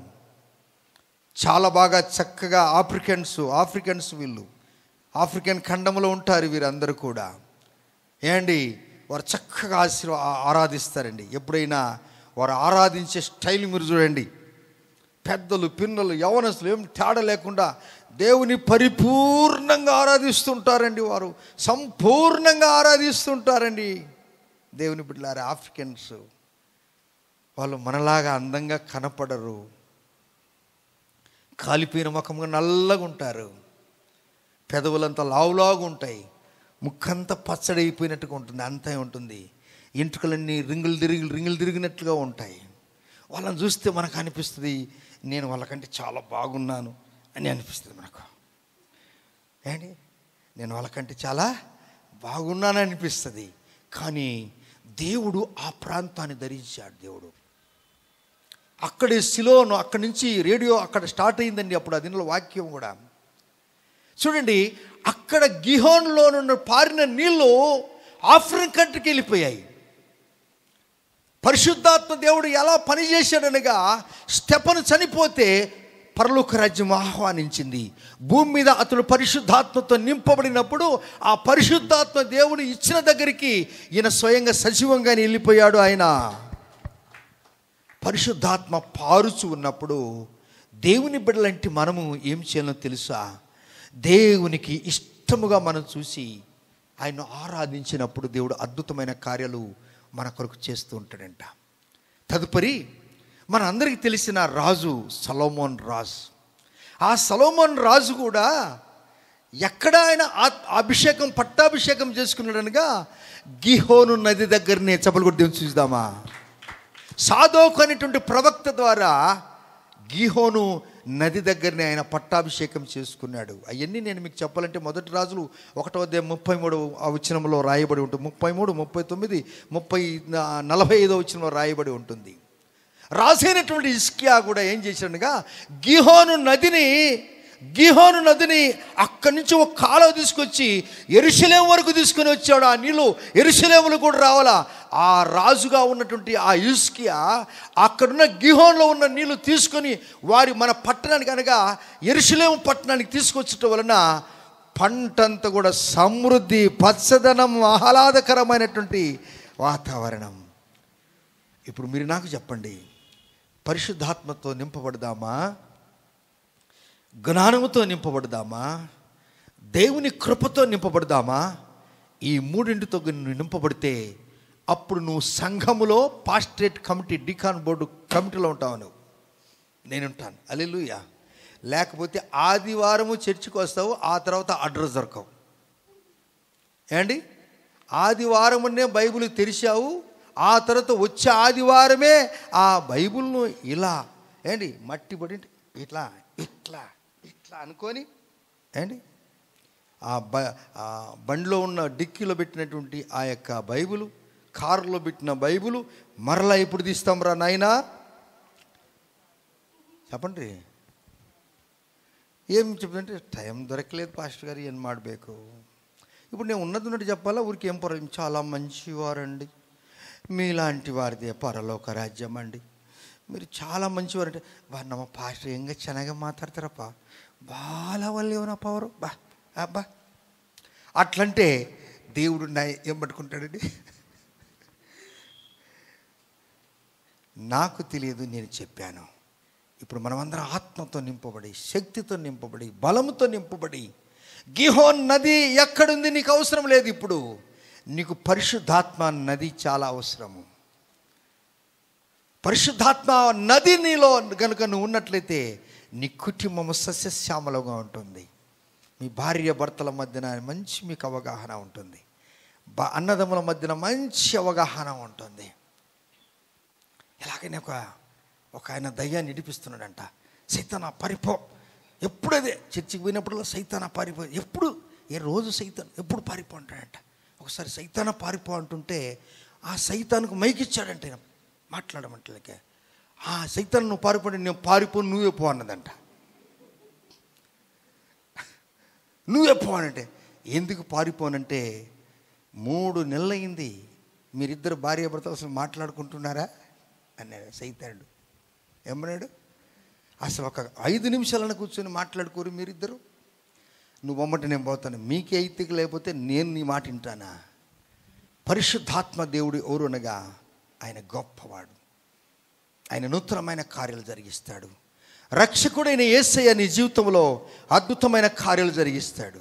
చాలా బాగా చక్కగా ఆఫ్రికన్స్ వీళ్ళు ఆఫ్రికన్ ఖండంలో ఉంటారు వీరందరూ కూడా. ఏండి వారు చక్కగా ఆరాధిస్తారండి. ఎప్పుడైనా వారు ఆరాధించే స్టైల్ మీరు చూడండి, పెద్దలు పిన్నలు యవనస్తులు ఏం తేడా లేకుండా దేవుని పరిపూర్ణంగా ఆరాధిస్తుంటారండి. వారు సంపూర్ణంగా ఆరాధిస్తుంటారండి. దేవుని బిడ్డలారా, ఆఫ్రికన్స్ వాళ్ళు మనలాగా అందంగా కనపడరు, కాలిపోయిన ముఖంగా నల్లగా ఉంటారు, పెదవులంతా లావులాగా ఉంటాయి, ముక్కంతా పచ్చడైపోయినట్టుగా ఉంటుంది, అంతే ఉంటుంది, ఎంట్రుకలన్నీ రింగులు తిరిగినట్లుగా ఉంటాయి. వాళ్ళని చూస్తే మనకు అనిపిస్తుంది, నేను వాళ్ళకంటే చాలా బాగున్నాను అని అనిపిస్తుంది మనకు. ఏంటి, నేను వాళ్ళకంటే చాలా బాగున్నాను అనిపిస్తుంది. కానీ దేవుడు ఆ ప్రాంతాన్ని ధరించాడు. దేవుడు అక్కడే సిలోను, అక్కడి నుంచి రేడియో అక్కడ స్టార్ట్ అయిందండి. అప్పుడు దీనిలో వాక్యం కూడా చూడండి, అక్కడ గిహోన్లో నుండి పారిన నీళ్ళు ఆఫ్రికన్ కంట్రీకి వెళ్ళిపోయాయి. పరిశుద్ధాత్మ దేవుడు ఎలా పనిచేశాడనగా, స్టెఫను చనిపోతే పరలోక రాజ్యం ఆహ్వానించింది. భూమి మీద అతడు పరిశుద్ధాత్మతో నింపబడినప్పుడు ఆ పరిశుద్ధాత్మ దేవుడు ఇచ్చిన దగ్గరికి ఈయన స్వయంగా సజీవంగానే వెళ్ళిపోయాడు. ఆయన పరిశుద్ధాత్మ పారుచు ఉన్నప్పుడు దేవుని బిడ్డలంటే మనము ఏం చేయాలో తెలుసా? దేవునికి ఇష్టముగా మనం చూసి ఆయన ఆరాధించినప్పుడు దేవుడు అద్భుతమైన కార్యాలు మన కొరకు చేస్తూ ఉంటాడంట. తదుపరి మన అందరికీ తెలిసిన రాజు సొలొమోన్ రాజు. ఆ సొలొమోన్ రాజు కూడా ఎక్కడ ఆయన పట్టాభిషేకం చేసుకున్నాడనగా, గిహోను నది దగ్గరనే. చప్పలు కొట్టి దేవుని చూద్దామా? సాదోకు అనేటువంటి ప్రవక్త ద్వారా గిహోను నది దగ్గరనే ఆయన పట్టాభిషేకం చేసుకున్నాడు. అవన్నీ నేను మీకు చెప్పాలంటే 1 రాజులు 1వ అధ్యాయం 33వ వచనంలో రాయబడి ఉంటుంది. 33, 39, 45వ వచనంలో రాయబడి ఉంటుంది. రాసైనటువంటి హిజ్కియా కూడా ఏం చేశాడుగా, గిహోను నదిని అక్కడి నుంచి ఒక కాలువ తీసుకొచ్చి యెరూషలేము వరకు తీసుకొని వచ్చాడు. ఆ నీళ్ళు యెరూషలేములో కూడా రావాలా. ఆ రాజుగా ఉన్నటువంటి ఆ హిజ్కియా అక్కడున్న గిహోన్లో ఉన్న నీళ్లు తీసుకొని మన పట్టణానికి అనగా యెరూషలేము పట్టణానికి తీసుకొచ్చటం వలన పంటంతా కూడా సమృద్ధి, పచ్చదనం, ఆహ్లాదకరమైనటువంటి వాతావరణం. ఇప్పుడు మీరు నాకు చెప్పండి, పరిశుద్ధాత్మతో నింపబడదామా? జ్ఞానముతో నింపబడదామా? దేవుని కృపతో నింపబడదామా? ఈ మూడింటితో నింపబడితే అప్పుడు నువ్వు సంఘములో పాస్టరేట్ కమిటీ, డికాన్ బోర్డు కమిటీలో ఉంటావు. నేనుంటాను. హల్లెలూయా. లేకపోతే ఆదివారము చర్చికి వస్తావు, ఆ తర్వాత అడ్రస్ దొరకవు. ఏండి, ఆదివారమునే బైబిల్ తెరిచావు, ఆ తర్వాత వచ్చే ఆదివారమే ఆ బైబిల్ను ఇలా ఏంటి మట్టి పడి ఇట్లా ఇట్లా ఇట్లా అనుకొని ఏంటి ఆ బండిలో ఉన్న డిక్కీలో పెట్టినటువంటి ఆ యొక్క బైబిలు, కారులో పెట్టిన బైబిలు మరలా ఎప్పుడు తీస్తాం రా నాయనా చెప్పండి. ఏం చెప్పంటే టైం దొరకలేదు పాస్టర్ గారు, ఏం ಮಾಡಬೇಕು. ఇప్పుడు నేను ఉన్నట్టు చెప్పాలా, ఊరికి ఏం పర్వాలేదు, చాలా మంచివారండి, మీలాంటి వారిదే పరలోక రాజ్యం అండి, మీరు చాలా మంచివారంటే బా నమ్మ పాస్టర్ ఎంగ ಚೆನ್ನಾಗಿ మాట్లాడతారప్ప, బాల వల్ల ఏమన్నా పవరు బా అబ్బా అట్లంటే దేవుడు నా ఏం పట్టుకుంటాడండి. నాకు తెలియదు, నేను చెప్పాను. ఇప్పుడు మనమందరం ఆత్మతో నింపబడి, శక్తితో నింపబడి, బలముతో నింపబడి, గిహోన్ నది ఎక్కడుంది నీకు అవసరం లేదు. ఇప్పుడు నీకు పరిశుద్ధాత్మ నది చాలా అవసరము. పరిశుద్ధాత్మ నది నీలో కనుక నువ్వు ఉన్నట్లయితే నీ కుటుంబము సస్యశ్యామలంగా ఉంటుంది. మీ భార్య భర్తల మధ్యన మంచి మీకు అవగాహన ఉంటుంది, అన్నదమ్ముల మధ్యన మంచి అవగాహన ఉంటుంది. ఇలాగనే ఒక ఆయన దయ్యాన్ని ఇడిపిస్తున్నాడంట. సైతానా పారిపో, ఎప్పుడు అదే చర్చికి పోయినప్పుడు సైతానా పారిపో, ఎప్పుడు ఏ రోజు సైతాన్ ఎప్పుడు పారిపో అంటాడంట. ఒకసారి సైతానా పారిపో అంటుంటే ఆ సైతానికి మైకిచ్చాడంటే మాట్లాడమంటలకే. ఆ సైతాన్ నువ్వు పారిపోండి, నేను పారిపో నువ్వే పో అన్నదంట. నువ్వే పో అనంటే ఎందుకు పారిపోనంటే 3 నెలలైంది మీరిద్దరు భార్య భర్తలు అసలు మాట్లాడుకుంటున్నారా అన్నాడు సైతానుడు. ఏమన్నాడు, అసలు ఒక 5 నిమిషాలను కూర్చొని మాట్లాడుకోరు మీరిద్దరు, నువ్వు బొమ్మటి నేను పోతాను, మీకే ఐతికి లేకపోతే నేను నీ మాట వింటానా. పరిశుద్ధాత్మ దేవుడు ఎవరునగా ఆయన గొప్పవాడు, ఆయన నూతనమైన కార్యాలు జరిగిస్తాడు. రక్షకుడైన యేసయ్య నీ జీవితంలో అద్భుతమైన కార్యాలు జరిగిస్తాడు.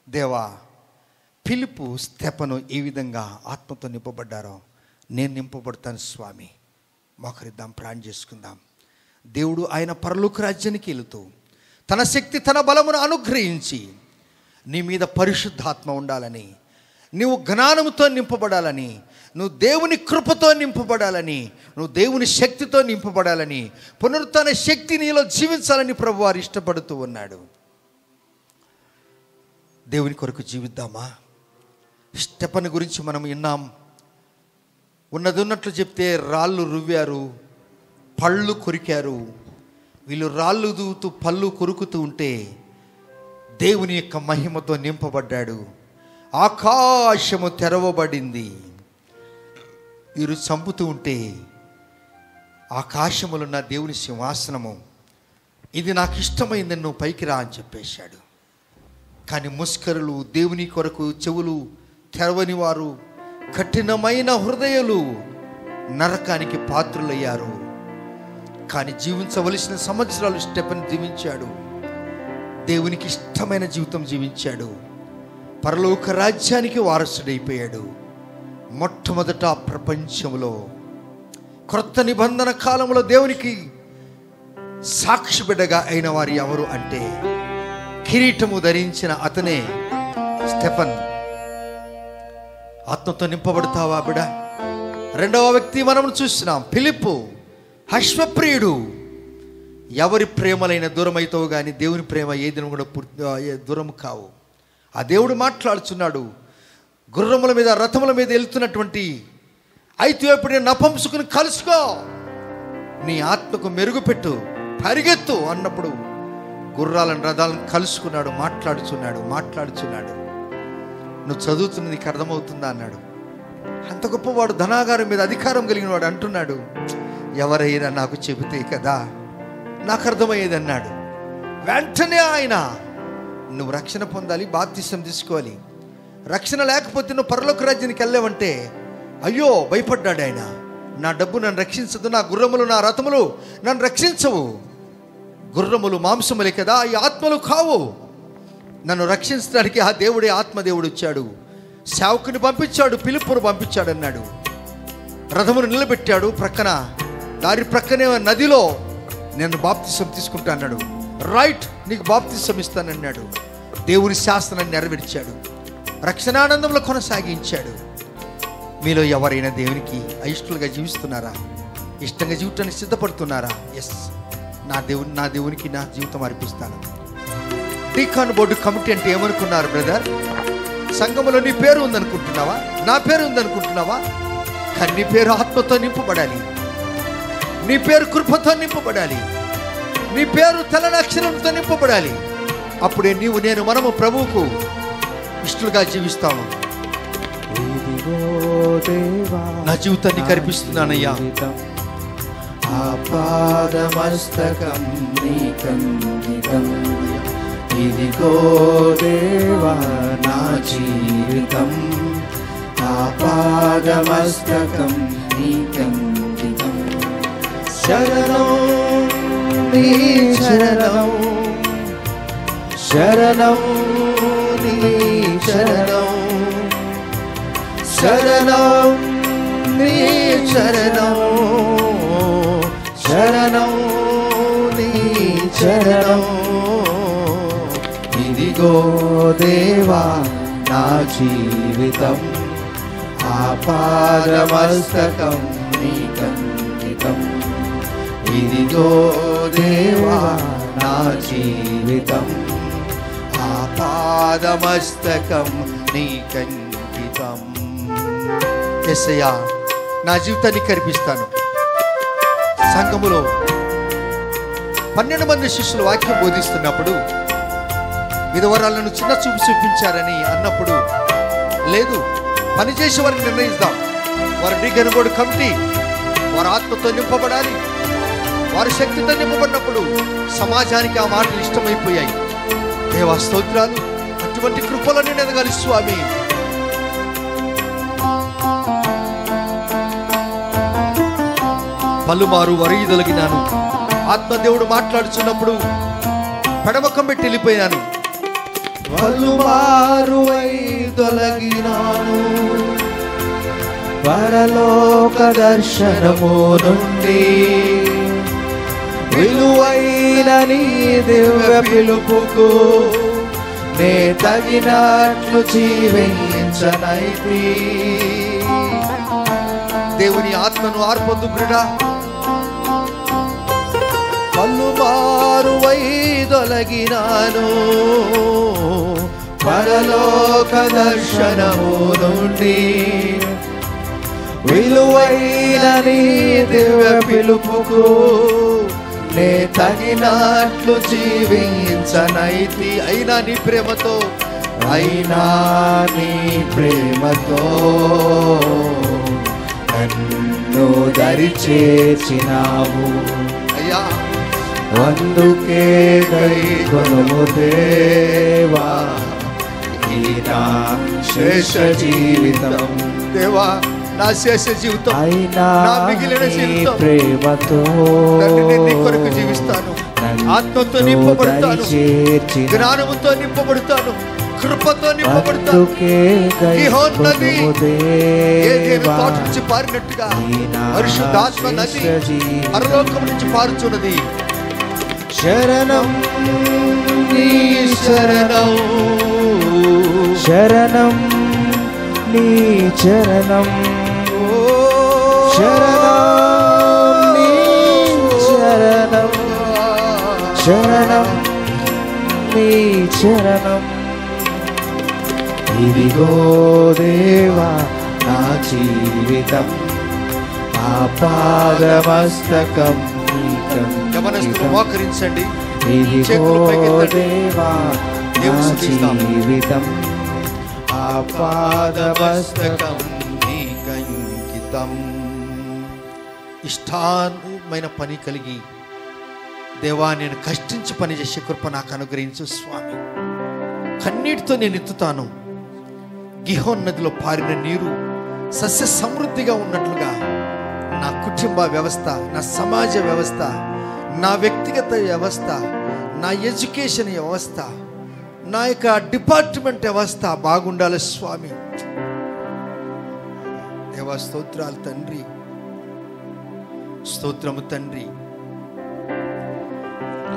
దేవా, ఫిలిప్పు స్తెఫను ఏ విధంగా ఆత్మతో నింపబడ్డారో నేను నింపబడతాను స్వామి. మోకరిద్దాం, ప్రార్థన చేసుకుందాం. దేవుడు ఆయన పరలోక రాజ్యానికి వెళుతూ తన శక్తి తన బలమును అనుగ్రహించి నీ మీద పరిశుద్ధాత్మ ఉండాలని, నువ్వు జ్ఞానముతో నింపబడాలని, నువ్వు దేవుని కృపతో నింపబడాలని, నువ్వు దేవుని శక్తితో నింపబడాలని, పునరుత్థాన శక్తి నీలో జీవించాలని ప్రభువారు ఇష్టపడుతూ ఉన్నాడు. దేవుని కొరకు జీవిద్దామా? స్టెఫను గురించి మనం విన్నాం. ఉన్నది ఉన్నట్లు చెప్తే రాళ్ళు రువ్వారు, పళ్ళు కొరికారు. వీళ్ళు రాళ్ళు దూతూ పళ్ళు కొరుకుతూ ఉంటే దేవుని యొక్క మహిమతో నింపబడ్డాడు. ఆకాశము తెరవబడింది. వీరు చంపుతూ ఉంటే ఆకాశములున్న దేవుని సింహాసనము, ఇది నాకు ఇష్టమైందని నువ్వు పైకి రా అని చెప్పేశాడు. కానీ ముస్కరులు, దేవుని కొరకు చెవులు తెరవని వారు, కఠినమైన హృదయాలు నరకానికి పాత్రులయ్యారు. కానీ జీవించవలసిన సంవత్సరాలు స్టెఫెను జీవించాడు. దేవునికి ఇష్టమైన జీవితం జీవించాడు. పరలోక రాజ్యానికి వారసుడైపోయాడు. మొట్టమొదట ప్రపంచంలో క్రొత్త నిబంధన కాలంలో దేవునికి సాక్షి బిడ్డగా అయిన వారు ఎవరు అంటే కిరీటము ధరించిన అతనే స్టెఫన్. ఆత్మతో నింపబడతావా బిడ్డ? రెండవ వ్యక్తి మనం చూస్తున్నాం, ఫిలిప్పు. అశ్వప్రియుడు. ఎవరి ప్రేమలైన దూరమైతావు కానీ దేవుని ప్రేమ ఏదిన కూడా దూరం కావు. ఆ దేవుడు మాట్లాడుచున్నాడు. గుర్రముల మీద, రథముల మీద వెళ్తున్నటువంటి ఐతియోపియను నపుంసకుని కలుసుకో, నీ ఆత్మకు మెరుగుపెట్టు, పరిగెత్తు అన్నప్పుడు గుర్రాలను, రథాలను కలుసుకున్నాడు. మాట్లాడుచున్నాడు. నువ్వు చదువుతున్న నీకు అర్థమవుతుందా అన్నాడు. అంత గొప్పవాడు, ధనాగారం మీద అధికారం కలిగిన వాడు అంటున్నాడు, ఎవరైనా నాకు చెబితే కదా నాకు అర్థమయ్యేది అన్నాడు. వెంటనే ఆయన, నువ్వు రక్షణ పొందాలి, బాప్తిసం తీసుకోవాలి, రక్షణ లేకపోతే నువ్వు పరలోక రాజ్యానికి వెళ్ళావంటే అయ్యో భయపడ్డాడు ఆయన. నా డబ్బు నన్ను రక్షించదు, నా గుర్రములు, నా రథములు నన్ను రక్షించవు. గుర్రములు మాంసములే కదా, ఈ ఆత్మలు కావు. నన్ను రక్షించడానికి ఆ దేవుడే, ఆత్మదేవుడు వచ్చాడు, సేవకుని పంపించాడు, ఫిలిప్పును పంపించాడు అన్నాడు. రథమును నిలబెట్టాడు ప్రక్కన, దారి ప్రక్కనే నదిలో నేను బాప్తిసం తీసుకుంటా అన్నాడు. రైట్, నీకు బాప్తిసం ఇస్తానన్నాడు. దేవుని శాసనాన్ని నెరవేర్చాడు, రక్షణానందంలో కొనసాగించాడు. మీలో ఎవరైనా దేవునికి అయిష్టలుగా జీవిస్తున్నారా? ఇష్టంగా జీవితానికి సిద్ధపడుతున్నారా? ఎస్, నా దేవునికి నా జీవితం అర్పిస్తాను. డీకాన్ బోర్డు కమిటీ అంటే ఏమనుకున్నారు బ్రదర్? సంఘములో నీ పేరు ఉందనుకుంటున్నావా? నా పేరు ఉందనుకుంటున్నావా? కానీ నీ పేరు ఆత్మతో నింపబడాలి, నీ పేరు కృపతో నింపబడాలి, నీ పేరు తెల్లనక్షరంతో నింపబడాలి. అప్పుడే మనము ప్రభువుకు ఇష్టలుగా జీవిస్తాము. నా జీవితాన్ని కనిపిస్తున్నానయ్యా. ఆపాదమస్తకం నీకంకితం. ఇదిగో దేవా నా జీవితం, ఆపాదమస్తకం నీకంకితం. శరణం నీ శరణం, శరణం నీ శరణం, శరణం నీ శరణం, శరణం నీ శరణం. ఇదిగో దేవా నా జీవితం, ఆపాదమస్తకం నీకంకితం. ఇదిగో దేవా నా జీవితం, ఆపాదమస్తకం నీకంకితం. యేసయ్యా, నా జీవితాన్ని కనిపిస్తాను. సంఘములో 12 మంది శిష్యులు వాక్యం బోధిస్తున్నప్పుడు విధవరాలను చిన్న చూపు చూపించారని అన్నప్పుడు, లేదు, పనిచేసే వారిని నిర్ణయిద్దాం. వారు డీకాన్ బోర్డు కమిటీ, వారు ఆత్మతో నింపబడాలి. వారి శక్తితో నింపబడినప్పుడు సమాజానికి ఆ మాటలు ఇష్టమైపోయాయి. దేవా స్తోత్రాలు. అటువంటి కృపలను ఎదగాలి స్వామి. పలుమారు వరయుదొలగినాను. ఆత్మదేవుడు మాట్లాడుచున్నప్పుడు పెడమకం పెట్టి వెళ్ళిపోయాను. పలుమారు వైదొలగినాను, పరలోక దర్శనము నుండి విలువైన నీ దివ్య పిలుపుకు నే తగినట్లు జీవించనైతి. దేవుని ఆత్మను ఆర్పొద్దు బిడ్డా. పలుమారు వైదొలగినాను, పరలోక దర్శనము నుండి విలువైన నీ దివ్య పిలుపుకు నే తగినట్లు జీవించనైతి. అయినా నీ ప్రేమతో, అయినా నీ ప్రేమతో నన్ను దరి చేర్చినావు. అయ్యా, అందుకే గైకొనుము దేవా ఈ నా శేష జీవితం. దేవా, నా శేష జీవితం, అయినా నా మిగిలిన జీవితం ప్రేమతో నీ కొరకు జీవిస్తాను. ఆత్మతో నింపబడతాను, జ్ఞానముతో నింపబడతాను, కృపతో నింపబడతాను. గిహోన్ నది ఏదైనా తోట నుంచి పారినట్టుగా పరిశుద్ధాత్మ నది పరలోకం నుంచి పారుచున్నది. శరణం నీ శరణం, శరణం నీ చరణం, శరణం నీ చరణం, శరణం నీ చరణం. ఇదిగో దేవా నా జీవితం, ఆపాదమస్తకం యవనస్తులు మోకరించండి. ఇదిగో దేవా నా జీవితం, ఆపాదమస్తకం నీకంకితం. ఇష్టమైన పని కలిగి, దేవా నేను కష్టించి పని చేసే కృప నాకు అనుగ్రహించు స్వామి. కన్నీటితో నేను ఎత్తుతాను. గిహోన్ నదిలో పారిన నీరు సస్య సమృద్ధిగా ఉన్నట్లుగా నా కుటుంబ వ్యవస్థ, నా సమాజ వ్యవస్థ, నా వ్యక్తిగత వ్యవస్థ, నా ఎడ్యుకేషన్ వ్యవస్థ, నా యొక్క డిపార్ట్మెంట్ వ్యవస్థ బాగుండాలి స్వామి. దేవా స్తోత్రాలు తండ్రి, స్తోత్రము తండ్రి.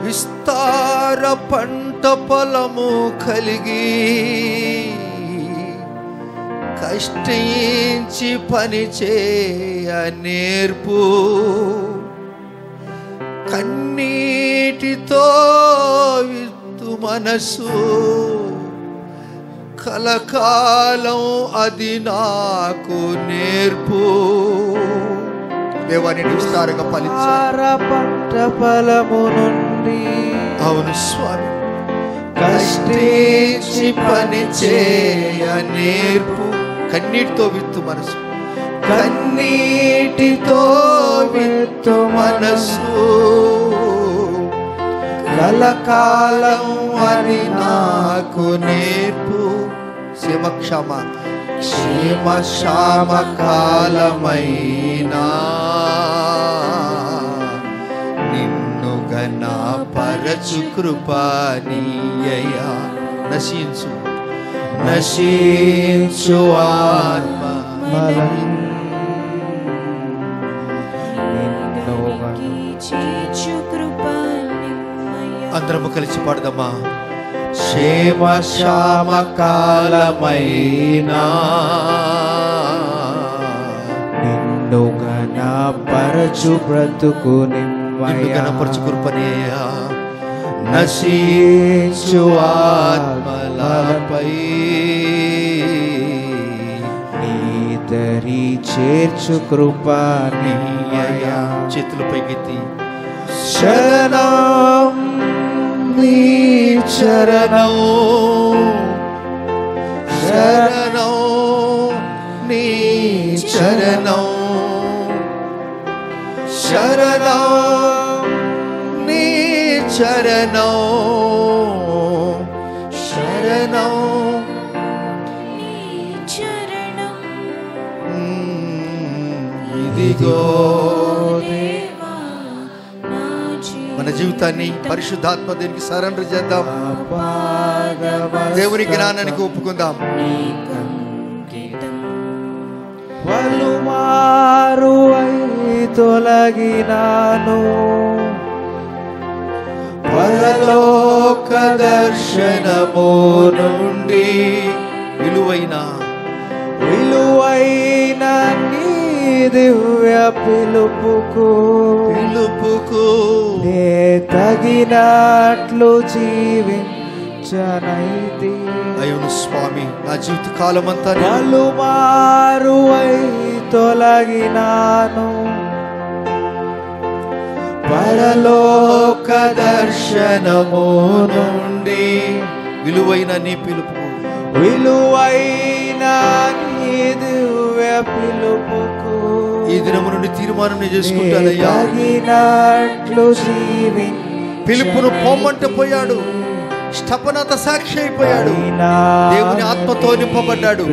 విస్తార పంట పొలము కలిగి కష్టించి పని చేయ నేర్పు, కన్నీటితో విత్తు మనసు, కలకాలం అది నాకు నేర్పు. దేవాన్ని విస్తారంగా ఫలించాలి. పంట ఫలము నుండి, అవును స్వామి, కష్టించి పని చేయ నేర్పు, కన్నీటితో విత్తు మనసు, కన్నీటితో విత్తు మనసు, కలకాలం అని నాకు నేర్పు. క్షమ క్షేమ క్షామ కాలమైనా నిన్ను గనా పరచు కృపానీయయా. నశించు నశించు ఆత్మ అందరము కలిసి పాడదామా. క్షేమ క్షామ కాలమైనా నిన్ను ఘనపరచు బ్రతుకు నిన్ను ఘనపరచు కృపనీయా. నశించు ఆత్మలపై నీదరి చేర్చు కృపనీయయా. చేతులు పైకెత్తి శరణం నీ చరణం, శరణం నీ చరణం, శరణం నీ చరణం, శరణం ఇదిగో మన జీవితాన్ని పరిశుద్ధాత్మ దేవునికి సరెండర్ చేద్దాం. దేవుని జ్ఞానానికి ఒప్పుకుందాం. పలుమారు తొలగినాను, పరలోక దర్శనము నుండి విలువైన నీ దివ్య పిలుపుకు నే తగినట్లు జీవించనైతి. అయ్యో స్వామి, నా జీవిత కాలం అంతా పలుమారు తొలగినాను, పరలోక దర్శనము నుండి విలువైన నీ పిలుపు, విలువైన నీ దివ్య పిలుపుకు ఈ దినము నుండి తీర్మానం చేసుకుంటానయ్యా. పిలుపును పొమ్మంటే పోయాడు, స్థపనత సాక్షి అయిపోయాడు, దేవుని ఆత్మతో నింపబడ్డాడు.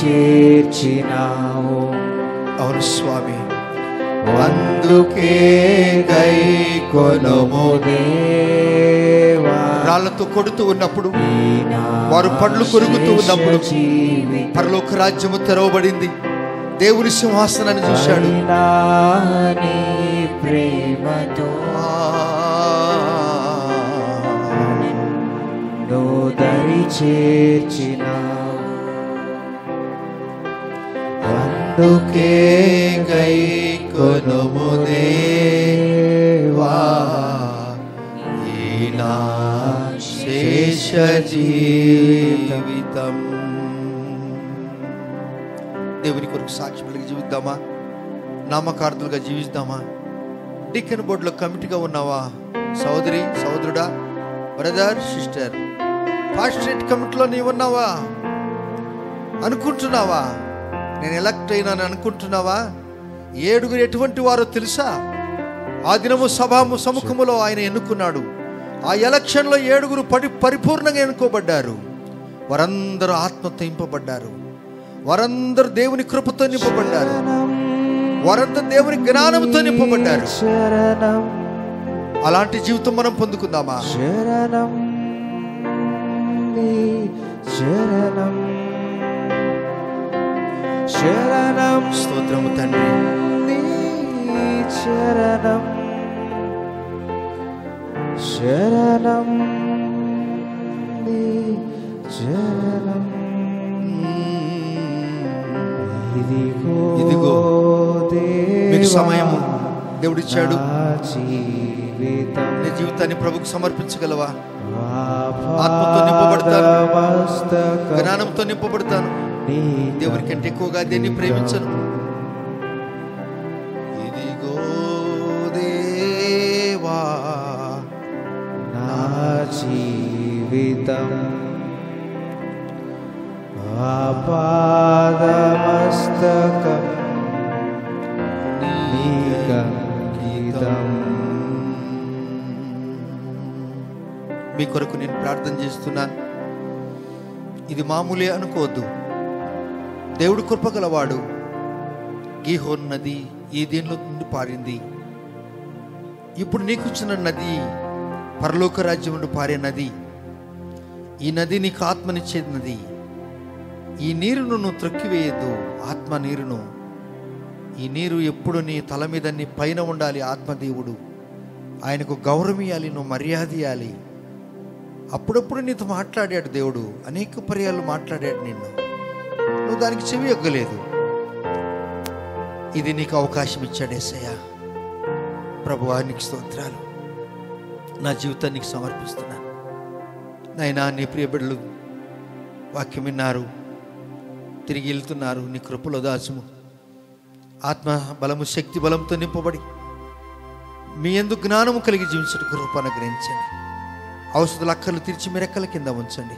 చేర్చినావు. అవును స్వామి, అందుకే గైకొనుము దేవా. రాళ్లతో కొడుతూ ఉన్నప్పుడు, వారు పండ్లు కొరుకుతూ ఉన్నప్పుడు పరలోక రాజ్యము తెరవబడింది. దేవుని సింహాసనాన్ని చూశాడు. ప్రేమతో దరి చేర్చినావు. అందుకే గైకొనుము దేవా ఈ నా శేష జీవితం. దేవుని కొరకు సాక్షులుగా జీవిద్దామా, నామకార్థులుగా జీవిద్దామా? డిక్కన్ బోర్డులో కమిటీగా ఉన్నావా? సోదరి సోదరుడా, బ్రదర్ సిస్టర్, పాస్టరేట్ కమిటీలో నీవు ఉన్నావా? అనుకుంటున్నావా నేను ఎలక్ట్ అయినాను అనుకుంటున్నావా? 7 ఎటువంటి వారో తెలుసా? ఆ దినము సముఖములో ఆయన ఎన్నుకున్నాడు. ఆ ఎలక్షన్లో 7 పరిపూర్ణంగా ఎన్నుకోబడ్డారు. వారందరూ ఆత్మతో నింపబడ్డారు, వారందరూ దేవుని కృపతో నింపబడ్డారు, వారందరూ దేవుని జ్ఞానంతో నింపబడ్డారు. అలాంటి జీవితం మనం పొందుకుందామా? శరణం శరణం శరణం. స్తోత్రము తండ్రి. శరణం శరణం నీ శరణం ఇదిగో ఇదిగో మీకు దేవా సమయము దేవుడిచ్చాడు. నా జీవితం నీ జీవితాన్ని ప్రభుకు సమర్పించగలవా? ఆత్మతో నింపబడతాను, జ్ఞానంతో నింపబడతాను. దేవుని కంటే ఎక్కువగా దేన్ని ప్రేమించను. ఇదిగో దేవా నా జీవితం ఆపాదమస్తకం నీకంకితం. మీ కొరకు నేను ప్రార్థన చేస్తున్నాను. ఇది మామూలే అనుకోవద్దు. దేవుడు కృపగలవాడు. గీహోన్ నది ఈ దీనిలో నుండి పారింది. ఇప్పుడు నీకుచ్చిన నది పరలోక రాజ్యం నుండి పారే నది. ఈ నది నీకు ఆత్మనిచ్చేది నది. ఈ నీరును నువ్వు త్రొక్కివేయద్దు. ఆత్మ నీరును, ఈ నీరు ఎప్పుడు నీ తల మీద నీ పైన ఉండాలి. ఆత్మదేవుడు, ఆయనకు గౌరవం ఇవ్వాలి, నువ్వు మర్యాద ఇవ్వాలి. అప్పుడప్పుడు నీతో మాట్లాడాడు దేవుడు, అనేక పర్యాలు మాట్లాడాడు నిన్ను. నువ్వు దానికి చెవి ఎగ్గలేదు. ఇది నీకు అవకాశం ఇచ్చాడు యేసయ్య. ప్రభువా నీకు స్తోత్రాలు. నా జీవితానికి సమర్పిస్తున్నాను నాయనా. నీ ప్రియ బిడ్డలు వాక్యం విన్నారు, తిరిగి వెళ్తున్నారు. నీ కృపలో దాసుము. ఆత్మ బలము శక్తి బలంతో నింపబడి మీ యందు జ్ఞానము కలిగి జీవించడం కృప అనుగ్రహించండి. ఔషధుల అక్కర్లు తీర్చి మీ రెక్కల కింద ఉంచండి.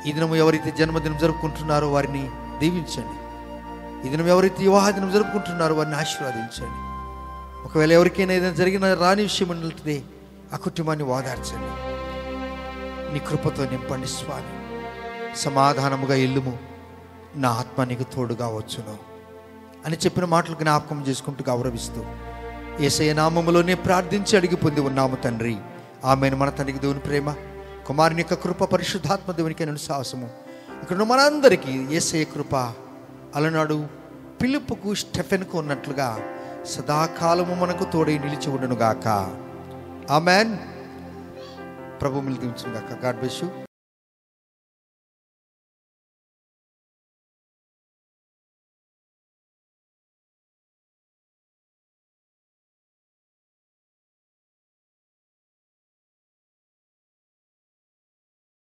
ఈ దినము ఎవరైతే జన్మదినం జరుపుకుంటున్నారో వారిని దీవించండి. ఈ దినం ఎవరైతే వివాహ దినం జరుపుకుంటున్నారో వారిని ఆశీర్వదించండి. ఒకవేళ ఎవరికైనా ఏదైనా జరిగిన రాని విషయం ఉంటుంది, ఆ కుటుంబాన్ని ఓదార్చండి. నీ కృపతో నింపండి స్వామి. సమాధానముగా ఇల్లుము, నా ఆత్మ నీకు తోడుగా వచ్చును అని చెప్పిన మాటలు జ్ఞాపకం చేసుకుంటూ గౌరవిస్తూ యేసయ్య నామములోనే ప్రార్థించి అడిగి పొంది ఉన్నాము తండ్రి. ఆమెను. మన తండ్రికి దేవుని ప్రేమ, కుమారుని యొక్క కృప, పరిశుద్ధాత్మ దేవునికి నేను సాహసము ఇక్కడ మనందరికీ యేసయ్య కృప అలనాడు పిలుపుకు స్టెఫెన్కు ఉన్నట్లుగా సదాకాలము మనకు తోడై నిలిచి ఉండును గాక. ఆమెన్. ప్రభు మిల్దించును గాక. God bless you.